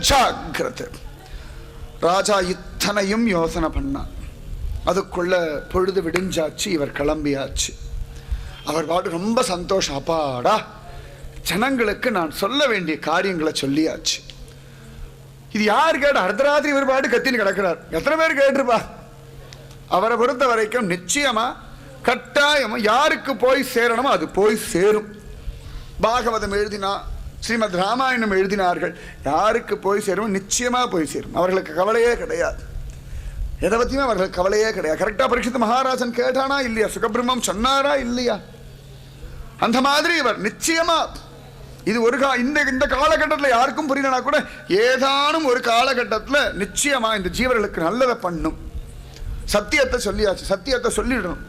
Speaker 1: ஜாக்ரத. ராஜா இத்தனையும் யோசனை பண்ணான். அதுக்குள்ள பொழுது விடிஞ்சாச்சு, இவர் கிளம்பியாச்சு. அவர் பாட்டு ரொம்ப சந்தோஷம். அப்பாடா, ஜனங்களுக்கு நான் சொல்ல வேண்டிய காரியங்களை சொல்லியாச்சு. இது யார் கேட்ட? அர்த்தராத்திரி இவர் பாட்டு கத்தின்னு கிடக்கிறார். எத்தனை பேர் கேட்டிருப்பா? அவரை பொறுத்த வரைக்கும் நிச்சயமா கட்டாயமா யாருக்கு போய் சேரணுமோ அது போய் சேரும். பாகவதம் எழுதினா, ஸ்ரீமத் ராமாயணம் எழுதினார்கள். யாருக்கு போய் சேரும் நிச்சயமா போய் சேரும். அவர்களுக்கு கவலையே கிடையாது. எதை பத்தியுமே அவர்களுக்கு கவலையே கிடையாது. கரெக்டா பரீட்சித் மகாராஜன் கேட்டானா இல்லையா? சுகபிரம்மம் சொன்னாரா இல்லையா? அந்த மாதிரி இவர் நிச்சயமா இது ஒரு இந்த காலகட்டத்தில் யாருக்கும் புரியலனா கூட ஏதானும் ஒரு காலகட்டத்தில் நிச்சயமா இந்த ஜீவர்களுக்கு நல்லதை பண்ணும். சத்தியத்தை சொல்லியாச்சு, சத்தியத்தை சொல்லிடணும்.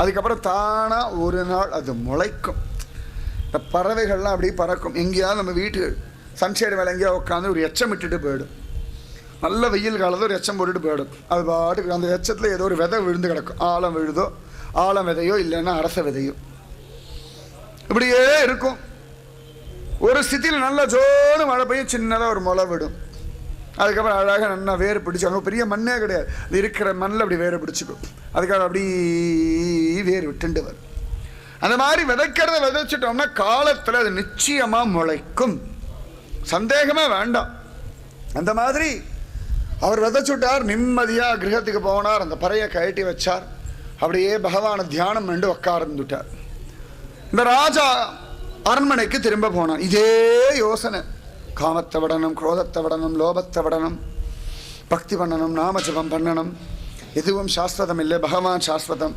Speaker 1: அதுக்கப்புறம் தானா ஒரு நாள் அது முளைக்கும். இந்த பறவைகள்லாம் அப்படியே பறக்கும். எங்கேயாவது நம்ம வீட்டு சன்ஷேடு வேலை எங்கேயாவது உட்காந்து ஒரு எச்சம் விட்டுட்டு போயிடும். நல்ல வெயில் காலத்தில் ஒரு எச்சம் போட்டுட்டு போயிடும். அது பாட்டுக்கு அந்த எச்சத்தில் ஏதோ ஒரு விதை விழுந்து கிடக்கும். ஆழம் விழுதோ, ஆழம் விதையோ, இல்லைன்னா அரச விதையோ, இப்படியே இருக்கும். ஒரு ஸ்திதியில் நல்ல ஜோடு மழை பெய்யும், சின்னதாக ஒரு முளை விடும். அதுக்கப்புறம் அழகாக நல்லா வேறு பிடிச்சி, அங்கே பெரிய மண்ணே கிடையாது, அது இருக்கிற மண்ணில் அப்படி வேறு பிடிச்சிக்கும். அதுக்காக அப்படி வேறு விட்டுண்டு வரும். அந்த மாதிரி விதைக்கிறத விதைச்சிட்டோம்னா காலத்தில் அது நிச்சயமாக முளைக்கும், சந்தேகமே வேண்டாம். அந்த மாதிரி அவர் விதைச்சுட்டார். நிம்மதியாக கிரகத்துக்கு போனார். அந்த பறையை கழட்டி வச்சார். அப்படியே பகவானை தியானம் பண்ணி உட்கார்ந்துட்டார். இந்த ராஜா அரண்மனைக்கு திரும்ப போனான். இதே யோசனை. காமத்தை விடணும், குரோதத்தை விடணும், லோபத்தை விடணும், பக்தி பண்ணணும், நாமஜபம் பண்ணணும். எதுவும் சாஸ்வதம் இல்லை, பகவான் சாஸ்வதம்.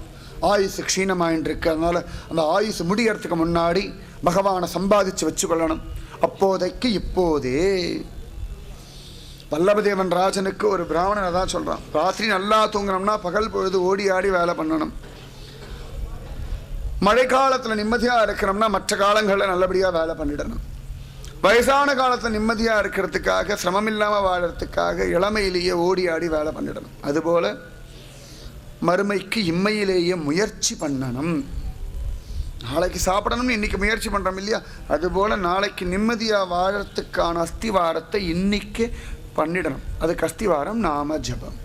Speaker 1: ஆயுசு க்ஷீணமாயின்னு இருக்கு. அதனால அந்த ஆயுசு முடியறதுக்கு முன்னாடி பகவானை சம்பாதிச்சு வச்சுக்கொள்ளணும். அப்போதைக்கு இப்போதே வல்லபதேவன் ராஜனுக்கு ஒரு பிராமணனை தான் சொல்றான், ராத்திரி நல்லா தூங்கணும்னா பகல் பொழுது ஓடி ஆடி வேலை பண்ணணும். மழை காலத்தில் நிம்மதியாக இருக்கணும்னா மற்ற காலங்களில் நல்லபடியாக வேலை பண்ணிடணும். வயசான காலத்தில் நிம்மதியாக இருக்கிறதுக்காக, சிரமம் இல்லாமல் வாழறதுக்காக இளமையிலேயே ஓடி ஆடி வேலை பண்ணிடணும். அதுபோல் மறுமைக்கு இம்மையிலேயே முயற்சி பண்ணணும். நாளைக்கு சாப்பிடணும்னு இன்னைக்கு முயற்சி பண்ணுறோம் இல்லையா? அதுபோல் நாளைக்கு நிம்மதியாக வாழறதுக்கான அஸ்திவாரத்தை இன்னைக்கு பண்ணிடணும். அதுக்கு அஸ்திவாரம் நாம ஜபம்.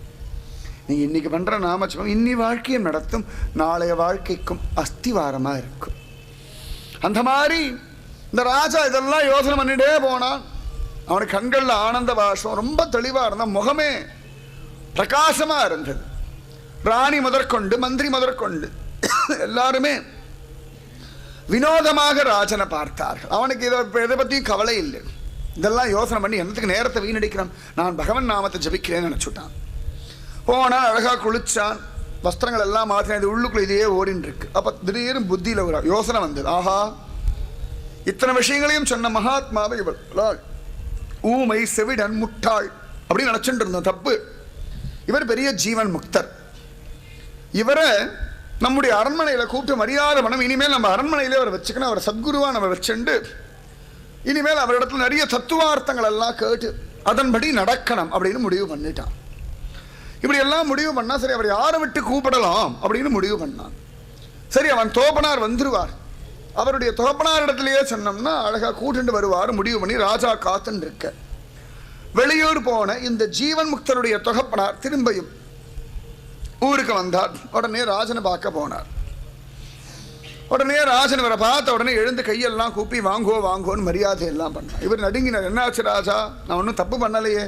Speaker 1: நீங்கள் இன்னைக்கு பண்ணுற நாம ஜபம் இன்னி வாழ்க்கையை நடத்தும், நாளைய வாழ்க்கைக்கும் அஸ்திவாரமாக இருக்கும். அந்த மாதிரி இந்த ராஜா இதெல்லாம் யோசனை பண்ணிட்டே போனான். அவனுக்கு கண்களில் ஆனந்த பாஷம் ரொம்ப தெளிவாக இருந்தால், முகமே பிரகாசமாக இருந்தது. ராணி முதற்கொண்டு மந்திரி முதற்கொண்டு எல்லாருமே வினோதமாக ராஜனை பார்த்தார்கள். அவனுக்கு இதை பற்றியும் கவலை இல்லை. இதெல்லாம் யோசனை பண்ணி என்னத்துக்கு நேரத்தை வீணடிக்கிறான், நான் பகவன் நாமத்தை ஜபிக்கிறேன்னு நினச்சுட்டான். போனால் அழகாக குளிச்சான், வஸ்திரங்கள் எல்லாம் மாற்றினான். இது உள்ளுக்குள்ள இதையே ஓடின்னு இருக்கு. அப்போ திடீர்னு புத்தியில் ஒரு யோசனை வந்தது. ஆஹா, இத்தனை விஷயங்களையும் சொன்ன மகாத்மாவை இவள் ஊமை செவிடன் முட்டாள் அப்படின்னு நினச்சிட்டு இருந்தோம். தப்பு. இவர் பெரிய ஜீவன் முக்தர். இவரை நம்முடைய அரண்மனையில் கூப்பிட்டு மரியாதை பண்ணணும். இனிமேல் நம்ம அரண்மனையிலே அவரை வச்சுக்கணும். அவரை சத்குருவாக நம்ம வச்சுண்டு இனிமேல் அவரிடத்துல நிறைய தத்துவார்த்தங்கள் எல்லாம் கேட்டு அதன்படி நடக்கணும் அப்படின்னு முடிவு பண்ணிட்டான். இப்படி எல்லாம் முடிவு பண்ணா சரி, அவர் யாரை விட்டு கூப்பிடலாம் அப்படின்னு முடிவு பண்ணான். சரி, அவன் தோப்பனார் வந்துருவார், அவருடைய தோப்பனார் இடத்துலயே சொன்னோம்னா அழகா கூட்டுண்டு வருவார் முடிவு பண்ணி ராஜா காத்துன்னு இருக்க. வெளியூர் போன இந்த ஜீவன் முக்தருடைய தொகப்பனார் திரும்பியும் ஊருக்கு வந்தார். உடனே ராஜனை பார்க்க போனார். உடனே ராஜன் இவரை பார்த்த உடனே எழுந்து கையெல்லாம் கூப்பி வாங்கோ வாங்கோன்னு மரியாதை எல்லாம் பண்ணார். இவர் நடுங்கினார். என்னாச்சு ராஜா, நான் ஒன்றும் தப்பு பண்ணலையே.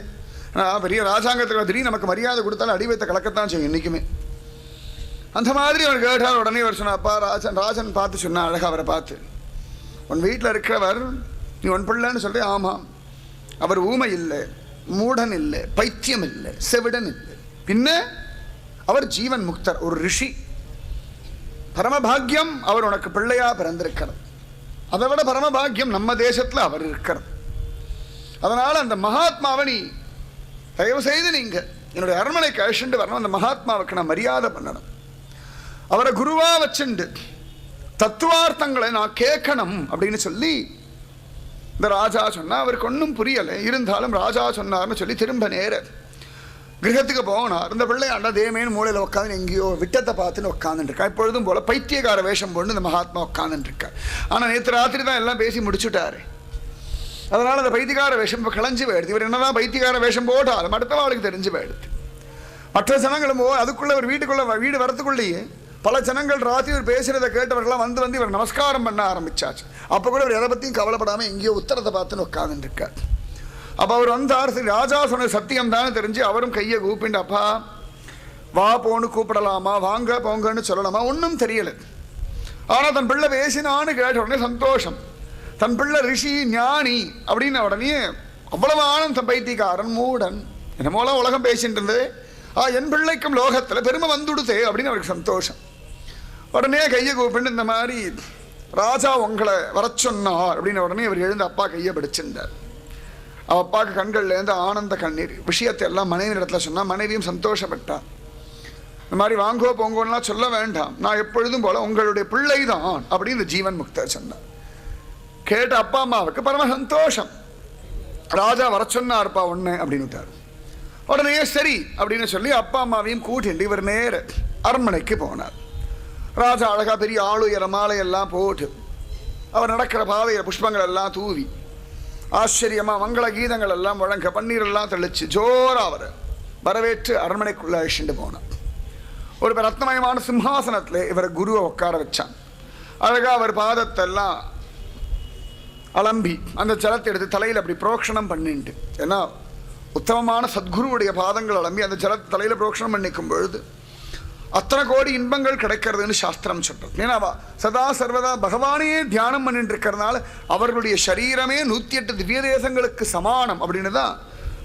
Speaker 1: ஆனால் பெரிய ராஜாங்கத்துக்கு திடீர்னு நமக்கு மரியாதை கொடுத்தாலும் அடி வைத்த கலக்கத்தான் செய்யும் என்றைக்குமே. அந்த மாதிரி அவர் கேட்டார். உடனே அவர் சொன்னாப்பா, ராஜன் பார்த்து சொன்னா அழகா அவரை பார்த்து, உன் வீட்டில் இருக்கிறவர் நீ உன் பிள்ளைன்னு சொல்கிறேன். ஆமாம், அவர் ஊமை இல்லை, மூடன் இல்லை, பைத்தியம் இல்லை, செவிடன் இல்லை, பின்ன அவர் ஜீவன் முக்தர், ஒரு ரிஷி. பரமபாகியம் அவர் உனக்கு பிள்ளையா பிறந்திருக்கிறது. அதை விட பரமபாகியம் நம்ம தேசத்தில் அவர் இருக்கிறது. அதனால அந்த மகாத்மாவை நீ தயவு செய்து நீங்க என்னுடைய அரண்மனைக்கு அழைச்சிட்டு வரணும். அந்த மகாத்மாவுக்கு நான் மரியாதை பண்ணணும். அவரை குருவா வச்சுண்டு தத்துவார்த்தங்களை நான் கேட்கணும் அப்படின்னு சொல்லி இந்த ராஜா சொன்னா. அவருக்கு ஒன்றும் புரியலை. இருந்தாலும் ராஜா சொன்னார்னு சொல்லி திரும்ப நேர கிரகத்துக்கு போனார். இந்த பிள்ளையாண்டா தேமேன்னு மூலையில் உட்காந்து எங்கேயோ விட்டத்தை பார்த்துன்னு உட்காந்துருக்கா. இப்பொழுதும் போல பைத்தியக்கார வேஷம் போட்டு இந்த மகாத்மா உட்காந்துருக்கா. ஆனால் நேற்று ராத்திரி தான் எல்லாம் பேசி முடிச்சுட்டாரு. அதனால் அந்த பைத்தியக்கார வேஷம் இப்போ கிளஞ்சி போயிடுது. இவர் என்னதான் பைத்தியக்கார வேஷம் போட்டாலும் அடுத்தவாளுக்கு தெரிஞ்சு போயிடுது. மற்ற ஜனங்களும் அதுக்குள்ளே ஒரு வீடு வரத்துக்குள்ளேயே பல ஜனங்கள் ராத்திரி இவர் பேசுகிறத கேட்டவர்கள்லாம் வந்து இவர் நமஸ்காரம் பண்ண ஆரம்பிச்சாச்சு. அப்போ கூட இவர் எதை பற்றியும் கவலைப்படாமல் எங்கேயோ உத்தரத்தை பார்த்துன்னு உட்காந்துருக்கார். அப்போ அவர் வந்தார். சரி, ராஜா சொன்ன சத்தியம் தானே தெரிஞ்சு அவரும் கையை கூப்பிண்டு, அப்பா வா போன்னு கூப்பிடலாமா, வாங்க போங்கன்னு சொல்லலாமா, ஒன்றும் தெரியலை. ஆனால் தன் பிள்ளை பேசினான்னு கேட்ட உடனே சந்தோஷம். தன் பிள்ளை ரிஷி ஞானி அப்படின்னு உடனே அவ்வளவு ஆனந்தம். பைத்தியக்காரன் மூடன் என்னமோலாம் உலகம் பேசிட்டு இருந்தது, என் பிள்ளைக்கும் லோகத்தில் பெருமை வந்துடுதே அப்படின்னு அவருக்கு சந்தோஷம். உடனே கையை கூப்பிட்டு இந்த மாதிரி ராஜா உங்களை வர சொன்னார் அப்படின்னு உடனே இவர் எழுந்து அப்பா கையை பிடிச்சிருந்தார். அப்பாவுக்கு கண்கள்லேருந்து ஆனந்த கண்ணீர். விஷயத்தை எல்லாம் மனைவி இடத்துல சொன்னால் மனைவியும் சந்தோஷப்பட்டார். இந்த மாதிரி வாங்கோ போங்கோன்னா சொல்ல வேண்டாம், நான் எப்பொழுதும் போல உங்களுடைய பிள்ளை தான் அப்படின்னு ஜீவன் முக்தர் சொன்னார். கேட்ட அப்பா அம்மாவுக்கு பரம சந்தோஷம். ராஜா வர சொன்னார்ப்பா ஒன்று அப்படின்னு விட்டார். உடனே சரி அப்படின்னு சொல்லி அப்பா அம்மாவையும் கூட்டிட்டு இவர் நேர அரண்மனைக்கு போனார். ராஜா அழகா பெரிய ஆளுயர மாலையெல்லாம் போட்டு அவர் நடக்கிற பாதையில் புஷ்பங்கள் எல்லாம் தூவி ஆச்சரியமா மங்கள கீதங்கள் எல்லாம் வழங்க பன்னீரெல்லாம் தெளிச்சு ஜோரா அவரை வரவேற்று அரண்மனைக்குள்ள அழிச்சுட்டு போனார். ஒரு ரத்னமயமான சிம்ஹாசனத்தில் இவரை குருவை உட்கார வச்சான். அழகா அவர் பாதத்தெல்லாம் அலம்பி அந்த ஜலத்தை எடுத்து தலையில் அப்படி புரோக்ஷணம் பண்ணிட்டு, ஏன்னா உத்தமமான சத்குருவுடைய பாதங்கள் அலம்பி அந்த ஜலத்தை தலையில் புரோக்ஷணம் பண்ணிக்கும் பொழுது அத்தனை கோடி இன்பங்கள் கிடைக்கிறதுன்னு சாஸ்திரம் சொல்றது. ஏன்னா சதா சர்வதா பகவானையே தியானம் பண்ணிட்டு இருக்கிறதுனால அவர்களுடைய சரீரமே 108 திவ்ய தேசங்களுக்கு சமானம் அப்படின்னு தான்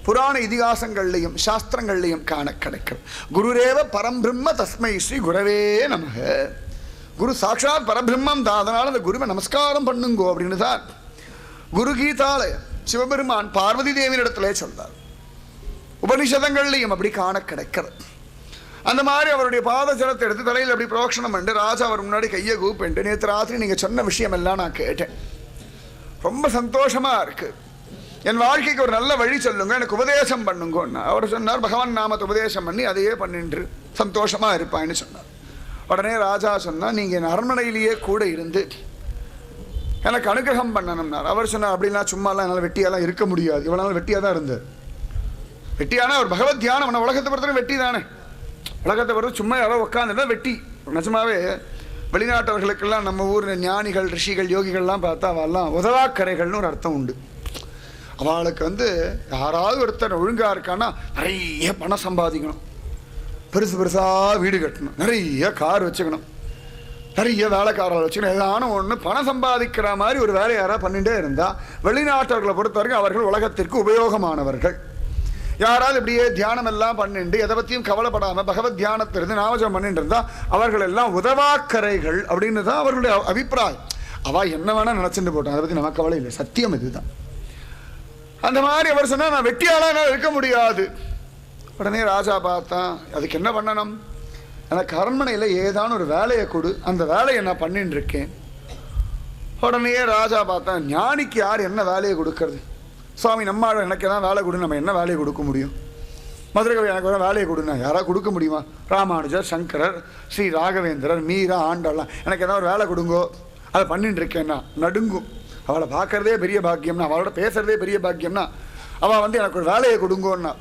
Speaker 1: புராண இதிகாசங்கள்லையும் சாஸ்திரங்கள்லையும் காண கிடைக்கும். குருரேவ பரம்பிரம்ம தஸ்மை ஸ்ரீ குரவே நமக. குரு சாட்சாத் பரபிரம்மம் தான், அதனால அந்த குருவை நமஸ்காரம் பண்ணுங்கோ அப்படின்னு தான் குரு கீதால சிவபெருமான் பார்வதி தேவியின் இடத்துல சொல்றார். உபனிஷதங்கள்லையும் அப்படி காண கிடைக்கிறது. அந்த மாதிரி அவருடைய பாத ஜலத்தை எடுத்து தலையில் அப்படி புரோக்ஷணம் பண்ணி ராஜா அவர் முன்னாடி கையை கூப்பிட்டு, நேற்று ராத்திரி நீங்கள் சொன்ன விஷயம் எல்லாம் நான் கேட்டேன், ரொம்ப சந்தோஷமா இருக்கு, என் வாழ்க்கைக்கு ஒரு நல்ல வழி சொல்லுங்க, எனக்கு உபதேசம் பண்ணுங்கன்னு அவர் சொன்னார். பகவான் நாமத்தை உபதேசம் பண்ணி அதையே பண்ணின்று சந்தோஷமா இருப்பான்னு சொன்னார். உடனே ராஜா சொன்னா, நீங்க என் அரண்மனையிலேயே கூட இருந்து எனக்கு அனுகிரகம் பண்ணணும்னார். அவர் சொன்னார், அப்படிலாம் சும்மாலாம் என்னால் வெட்டியாலாம் இருக்க முடியாது, இவ்வளோ நாள் வெட்டியாக தான் இருந்தார். வெட்டியானா ஒரு பகவத் தியானம், நம்ம உலகத்தை பொறுத்தவரை வெட்டி தானே, உலகத்தை பொறுத்த சும்மா யாரோ உட்காந்துட்டா வெட்டி. நிஜமாவே வெளிநாட்டவர்களுக்கெல்லாம் நம்ம ஊர் ஞானிகள் ரிஷிகள் யோகிகள்லாம் பார்த்தா அவெல்லாம் உதவாக்கரைகள்னு ஒரு அர்த்தம் உண்டு. அவளுக்கு யாராவது ஒருத்தர் ஒழுங்காக இருக்கான்னா நிறைய பணம் சம்பாதிக்கணும், பெருசு பெருசாக வீடு கட்டணும், நிறைய கார் வச்சுக்கணும், நிறைய வேலைக்காரர்கள் வச்சுக்கணும், ஏதான ஒன்று பணம் சம்பாதிக்கிற மாதிரி ஒரு வேலை யாராவது பண்ணிகிட்டே இருந்தால் வெளிநாட்டவர்களை பொறுத்த வரைக்கும் அவர்கள் உலகத்திற்கு உபயோகமானவர்கள். யாராவது இப்படியே தியானம் எல்லாம் பண்ணிட்டு எதை பற்றியும் கவலைப்படாமல் பகவத் தியானத்திலிருந்து நாமஜம் பண்ணிட்டு இருந்தால் அவர்கள் எல்லாம் உதவாக்கரைகள் அப்படின்னு தான் அவர்களுடைய அபிப்பிராயம். அவள் என்ன வேணால் நினச்சிட்டு போட்டான், அதை பற்றி நமக்கு கவலை இல்லை, சத்தியம் இதுதான். அந்த மாதிரி அவர் சொன்னால், நான் வெட்டியாலாம் என்னால் இருக்க முடியாது. உடனே ராஜா பார்த்தான், அதுக்கு என்ன பண்ணணும், எனக்கு அரண்மனையில் ஏதான ஒரு வேலையை கொடு, அந்த வேலையை நான் பண்ணிட்டு இருக்கேன். உடனே ராஜா பார்த்தான், ஞானிக்கு யார் என்ன வேலையை கொடுக்கறது, சுவாமி நம்மால் எனக்கு எதாவது வேலை கொடு, நம்ம என்ன வேலையை கொடுக்க முடியும், மதுரை எனக்கு ஒரு வேலையை கொடுனா யாராவது கொடுக்க முடியுமா, ராமானுஜர் சங்கரர் ஸ்ரீ ராகவேந்திரர் மீரா ஆண்டாள்லாம் எனக்கு ஏதாவது ஒரு வேலை கொடுங்கோ, அதை பண்ணிட்டு இருக்கேன்னா நடுங்கும். அவளை பார்க்கறதே பெரிய பாக்கியம்னா, அவளோட பேசுறதே பெரிய பாக்கியம்னா, அவள் எனக்கு ஒரு வேலையை கொடுங்கோன்னா.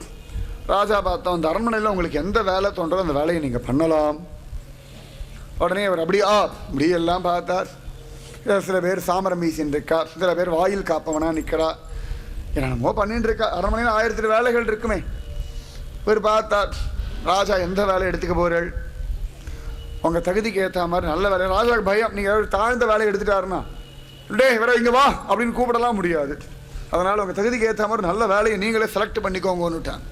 Speaker 1: ராஜா பார்த்தோம், அந்த அரண்மனையில் உங்களுக்கு எந்த வேலை தோன்றதோ அந்த வேலையை நீங்கள் பண்ணலாம். உடனே அவர் அப்படியெல்லாம் பார்த்தார். சில பேர் சாமரம் வீசின்னு இருக்கா, சில பேர் வாயில் காப்பவனா நிற்கிறா, என்னமோ பண்ணிட்டு இருக்கா. அரண்மனையில் 1000 வேலைகள் இருக்குமே. இவர் பார்த்தார், ராஜா எந்த வேலையை எடுத்துக்க போகிறீர்கள், உங்கள் தகுதிக்கு ஏற்ற மாதிரி நல்ல வேலை. ராஜாவுக்கு பயம், நீங்கள் தாழ்ந்த வேலையை எடுத்துட்டாருன்னா டே இவரை இங்கே வா அப்படின்னு கூப்பிடலாம் முடியாது, அதனால் உங்கள் தகுதிக்கு ஏற்ற மாதிரி நல்ல வேலையை நீங்களே செலக்ட் பண்ணிக்கோங்கன்னுட்டான்.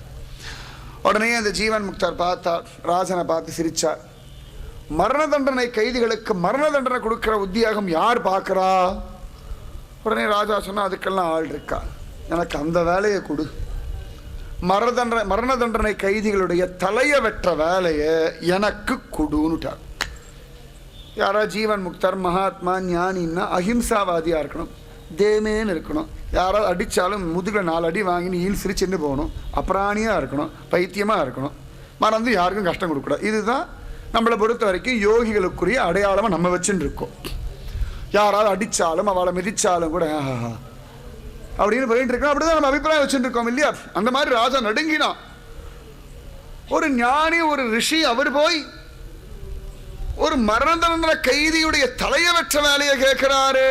Speaker 1: உடனே அந்த ஜீவன் முக்தர் பார்த்தார், ராஜனை பார்த்து சிரிச்சார். மரண தண்டனை கைதிகளுக்கு மரண தண்டனை கொடுக்குற உத்தியோகம் யார் பார்க்குறா? உடனே ராஜா சொன்னால், அதுக்கெல்லாம் ஆள் இருக்கா, எனக்கு அந்த வேலையை கொடு, மரண தண்டனை கைதிகளுடைய தலையை வெற்ற வேலையை எனக்கு கொடுன்னுட்டார். யாரா ஜீவன் முக்தர் மகாத்மா ஞானின்னா அஹிம்சாவாதியாக இருக்கணும், தேமேன்னு இருக்கணும். யாராவது அடித்தாலும் முதுகில் 4 அடி வாங்கின்னு ஈல் சிரிச்சுன்னு போகணும். அப்புறாணியாக இருக்கணும், பைத்தியமாக இருக்கணும், மறந்து யாருக்கும் கஷ்டம் கொடுக்கக்கூடாது. இதுதான் நம்மளை பொறுத்த வரைக்கும் யோகிகளுக்குரிய அடையாளமாக நம்ம வச்சுன்னு இருக்கோம். யாராவது அடித்தாலும் அவளை மிதித்தாலும் கூட அப்படின்னு போயிட்டு இருக்கோம். அப்படிதான் நம்ம அபிப்பிராயம் வச்சுட்டு இருக்கோம் இல்லையா? அந்த மாதிரி ராஜா நடுங்கினான். ஒரு ஞானி, ஒரு ரிஷி, அவர் போய் ஒரு மரண தண்டனை கைதியுடைய தலையை வச்ச வேலையை கேட்கிறாரு.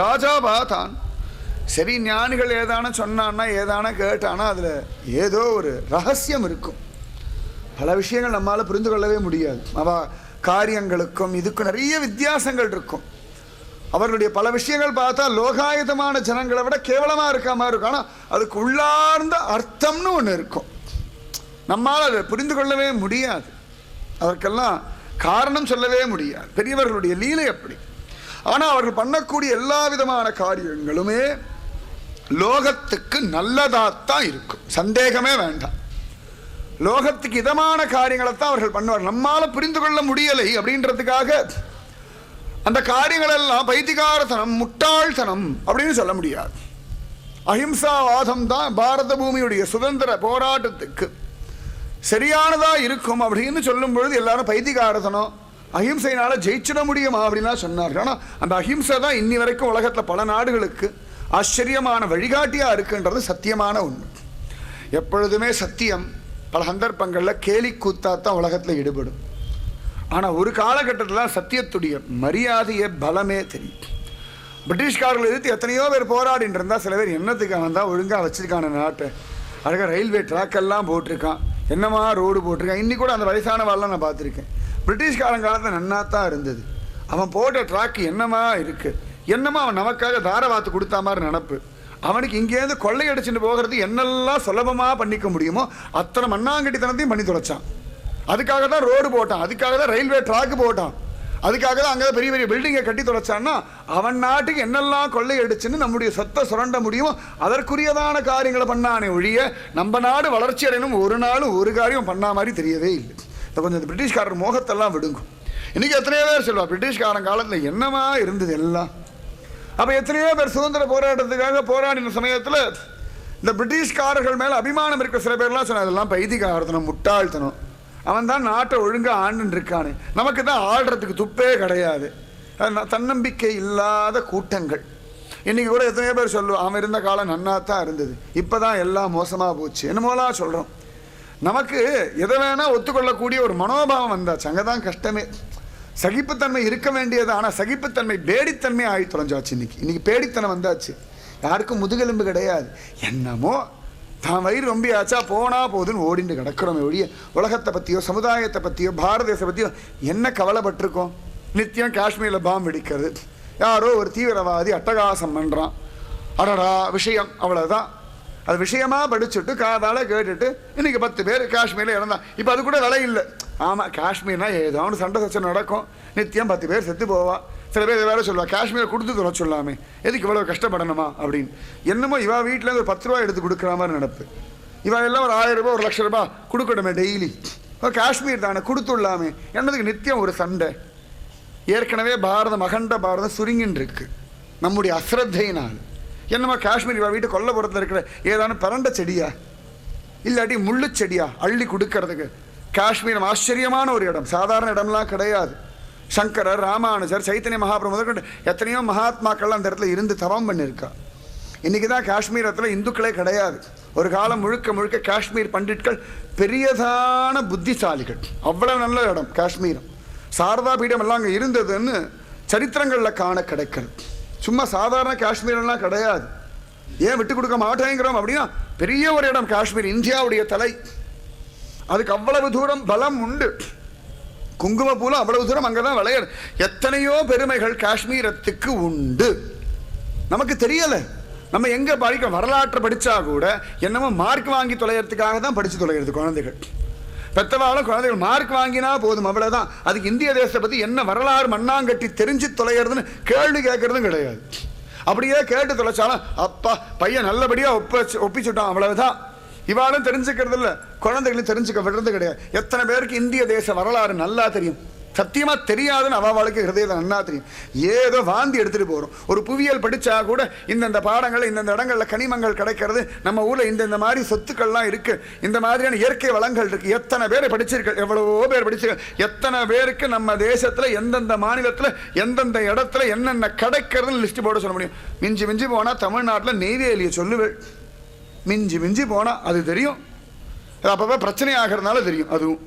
Speaker 1: ராஜா பார்த்தான். சரி, ஞானிகள் ஏதான சொன்னான்னா ஏதான கேட்டானா அதில் ஏதோ ஒரு ரகசியம் இருக்கும். பல விஷயங்கள் நம்மளால் புரிந்து கொள்ளவே முடியாது. அவ காரியங்களுக்கும் இதுக்கும் நிறைய வித்தியாசங்கள் இருக்கும். அவர்களுடைய பல விஷயங்கள் பார்த்தா லோகாயுதமான ஜனங்களை விட கேவலமாக இருக்க மாதிரி இருக்கும். ஆனால் அதுக்கு உள்ளார்ந்த அர்த்தம்னு ஒன்று இருக்கும். நம்மால் அதை புரிந்து கொள்ளவே முடியாது. அதற்கெல்லாம் காரணம் சொல்லவே முடியாது. பெரியவர்களுடைய லீலை அப்படி. ஆனால் அவர்கள் பண்ணக்கூடிய எல்லா விதமான காரியங்களுமே லோகத்துக்கு நல்லதாகத்தான் இருக்கும், சந்தேகமே வேண்டாம். லோகத்துக்கு இதமான காரியங்களைத்தான் அவர்கள் பண்ணுவார். நம்மால் புரிந்து கொள்ள முடியலை அப்படின்றதுக்காக அந்த காரியங்களெல்லாம் பைத்திகாரத்தனம், முட்டாள்தனம் அப்படின்னு சொல்ல முடியாது. அஹிம்சாவாதம் தான் பாரத பூமியுடைய சுதந்திர போராட்டத்துக்கு சரியானதா இருக்கும் அப்படின்னு சொல்லும் பொழுது எல்லாரும் பைத்திகாரத்தனம், அஹிம்சையினால ஜெயிச்சிட முடியுமா அப்படின்லாம் சொன்னார்கள். ஆனால் அந்த அஹிம்சை தான் இன்னி வரைக்கும் உலகத்தில் பல நாடுகளுக்கு ஆச்சரியமான வழிகாட்டியாக இருக்குன்றது சத்தியமான உண்மை. எப்பொழுதுமே சத்தியம் பல சந்தர்ப்பங்களில் கேலி கூத்தாத்தான் உலகத்தில் ஈடுபடும். ஆனால் ஒரு காலகட்டத்தில் சத்தியத்துடைய மரியாதையை பலமே தெரியும். பிரிட்டிஷ்காரர்கள் எதிர்த்து எத்தனையோ பேர் போராடிட்டு இருந்தால் சில பேர் என்னத்துக்கு வந்தால் ஒழுங்காக வச்சிருக்கான நாட்டை, அழகாக ரயில்வே ட்ராக்கெல்லாம் போட்டிருக்கான், என்னமா ரோடு போட்டிருக்கான். இன்னி கூட அந்த வயசான வாழலாம் நான் பார்த்துருக்கேன். பிரிட்டிஷ்காரன் காலத்தில் நன்னாத்தான் இருந்தது. அவன் போட்ட ட்ராக்கு என்னமா இருக்குது, என்னமா அவன் நமக்காக தாரவாத்து கொடுத்தா மாதிரி நினப்பு. அவனுக்கு இங்கேருந்து கொள்ளையடிச்சுட்டு போகிறது என்னெல்லாம் சுலபமாக பண்ணிக்க முடியுமோ அத்தனை மண்ணாங்கட்டித்தனத்தையும் பண்ணி தொலைச்சான். அதுக்காக தான் ரோடு போட்டான், அதுக்காக தான் ரயில்வே ட்ராக்கு போட்டான், அதுக்காக தான் அங்கே பெரிய பெரிய பில்டிங்கை கட்டி தொலைச்சான்னா அவன் நாட்டுக்கு என்னெல்லாம் கொள்ளையடிச்சுன்னு நம்முடைய சொத்தை சுரண்ட முடியுமோ அதற்குரியதான காரியங்களை பண்ணானே ஒழிய நம்ம நாடு வளர்ச்சி அடையணும் ஒரு நாளும் ஒரு காரியம் பண்ணா மாதிரி தெரியவே இல்லை. இப்போ கொஞ்சம் இந்த பிரிட்டிஷ்காரர் மோகத்தெல்லாம் விடுங்கும். இன்றைக்கி எத்தனையோ பேர் சொல்லுவா பிரிட்டிஷ்காரன் காலத்தில் என்னமா இருந்தது எல்லாம். அப்போ எத்தனையோ பேர் சுதந்திர போராட்டத்துக்காக போராடின சமயத்தில் இந்த பிரிட்டிஷ்காரர்கள் மேலே அபிமானம் இருக்க சில பேர்லாம் சொன்ன அதெல்லாம் பைத்திகாரத்தனம், முட்டாள்தனம், அவன் தான் நாட்டை ஒழுங்காக ஆண்டுன்னு இருக்கானு, நமக்கு தான் ஆடுறதுக்கு துப்பே கிடையாது, தன்னம்பிக்கை இல்லாத கூட்டங்கள். இன்றைக்கி கூட எத்தனையோ பேர் சொல்லுவோம் அவன் இருந்த காலம் நன்னாத்தான் இருந்தது, இப்போ தான் எல்லாம் மோசமாக போச்சு என்னமோலாம் சொல்கிறோம். நமக்கு எதை வேணால் ஒத்துக்கொள்ளக்கூடிய ஒரு மனோபாவம் வந்தாச்சு. அங்கே தான் கஷ்டமே. சகிப்புத்தன்மை இருக்க வேண்டியது, ஆனால் சகிப்புத்தன்மை பேடித்தன்மை ஆகி தொலைஞ்சாச்சு. இன்னைக்கு பேடித்தனம் வந்தாச்சு. யாருக்கும் முதுகெலும்பு கிடையாது. என்னமோ தான் வயிறு ரொம்ப ஆச்சா போனால் போதுன்னு ஓடிட்டு கிடக்கிறோமே ஒழிய உலகத்தை பற்றியோ சமுதாயத்தை பற்றியோ பாரத தேசத்தை பற்றியோ என்ன கவலைப்பட்டிருக்கோம்? நித்தியம் காஷ்மீரில் பாம்பு வெடிக்கிறது, யாரோ ஒரு தீவிரவாதி அட்டகாசம் பண்ணுறான், அடடா விஷயம் அவ்வளோதான். அது விஷயமாக படிச்சுட்டு காதால் கேட்டுட்டு இன்றைக்கி 10 பேர் காஷ்மீரில் இறந்தான். இப்போ அது கூட விலை இல்லை. ஆமாம், காஷ்மீர்னா ஏதோ ஒன்று சண்டை சச்சனை நடக்கும், நித்தியம் 10 பேர் செத்து போவா. சில பேர் வேறு சொல்லுவா காஷ்மீரை கொடுத்து தொலை சொல்லாமே, எதுக்கு இவ்வளோ கஷ்டப்படணுமா அப்படின்னு. என்னமோ இவா வீட்டிலேருந்து ஒரு 10 ரூபா எடுத்து கொடுக்குற மாதிரி நினப்பு. இவா எல்லாம் ஒரு 1000 ரூபா 1,00,000 ரூபா கொடுக்கணுமே டெய்லி. காஷ்மீர் தானே கொடுத்துடலாமே, என்னதுக்கு நித்தியம் ஒரு சண்டை. ஏற்கனவே பாரதம் அகண்ட பாரதம் சுருங்கின்னு இருக்கு நம்முடைய அஸ்ரத்தையினால். என்னம்மா காஷ்மீர் இவா வீட்டு கொல்லப்புறத்தில் இருக்கிற ஏதான பரண்ட செடியா இல்லாட்டி முள்ளு செடியா அள்ளி கொடுக்கறதுக்கு? காஷ்மீரம் ஆச்சரியமான ஒரு இடம், சாதாரண இடம்லாம் கிடையாது. சங்கரர், ராமானுஜர், சைத்தன்ய மகாபிரபு முதற்கொண்டு எத்தனையோ மகாத்மாக்கள்லாம் அந்த இடத்துல இருந்து தவம் பண்ணியிருக்கா. இன்றைக்கி தான் காஷ்மீரத்தில் இந்துக்களே கிடையாது. ஒரு காலம் முழுக்க முழுக்க காஷ்மீர் பண்டிட்கள் பெரியதான புத்திசாலிகள். அவ்வளோ நல்ல இடம் காஷ்மீரம். சாரதா பீடம் எல்லாம் அங்கே இருந்ததுன்னு சரித்திரங்களில் காண கிடைக்கிறது. சும்மா சாதாரண காஷ்மீரெல்லாம் கிடையாது. ஏன் விட்டு கொடுக்க மாட்டேங்கிறோம் அப்படின்னா பெரிய ஒரு இடம் காஷ்மீர், இந்தியாவுடைய தலை. அதுக்கு அவ்வளவு தூரம் பலம் உண்டு. குங்குமப்பூலம் அவ்வளவு தூரம் அங்கே தான் விளையாடு. எத்தனையோ பெருமைகள் காஷ்மீரத்துக்கு உண்டு, நமக்கு தெரியலை. நம்ம எங்கே படிக்க வரலாற்றை படித்தா கூட என்னமோ மார்க் வாங்கி தொலைகிறதுக்காக தான் படித்து தொலைகிறது குழந்தைகள். பெற்றவாளும் குழந்தைகள் மார்க் வாங்கினா போதும், அவ்வளோதான். அதுக்கு இந்திய தேசத்தை பற்றி என்ன வரலாறு மண்ணாங்கட்டி தெரிஞ்சு தொலைகிறதுன்னு கேள்வி கேட்கறதும் கிடையாது. அப்படியே கேட்டு தொலைச்சாலும் அப்பா பையன் நல்லபடியாக ஒப்பிச்சுட்டான், அவ்வளவுதான். இவாளும் தெரிஞ்சுக்கிறது இல்லை, குழந்தைகளும் தெரிஞ்சுக்க விடுறது கிடையாது. எத்தனை பேருக்கு இந்திய தேச வரலாறு நல்லா தெரியும்? சத்தியமா தெரியாதுன்னு அவளுக்கு ஹிருதயத்தை நன்னா தெரியும். ஏதோ வாந்தி எடுத்துட்டு போறோம். ஒரு புவியியல் படிச்சா கூட இந்தந்த பாடங்கள் இந்தந்த இடங்கள்ல கனிமங்கள் கிடைக்கிறது, நம்ம ஊர்ல இந்த மாதிரி சொத்துக்கள்லாம் இருக்கு, இந்த மாதிரியான இயற்கை வளங்கள் இருக்கு. எத்தனை பேரை படிச்சிருக்க, எவ்வளவோ பேர் படிச்சிருக்க, எத்தனை பேருக்கு நம்ம தேசத்துல எந்தெந்த மாநிலத்துல எந்தெந்த இடத்துல என்னென்ன கிடைக்கிறதுன்னு லிஸ்ட் போட சொல்ல முடியும். மிஞ்சி மிஞ்சி போனா தமிழ்நாட்டுல நெய்வேலியை சொல்லுவேன். மிஞ்சி மிஞ்சி போனா அது தெரியும். அது அப்பப்போ பிரச்சனை ஆகிறதுனால தெரியும். அதுவும்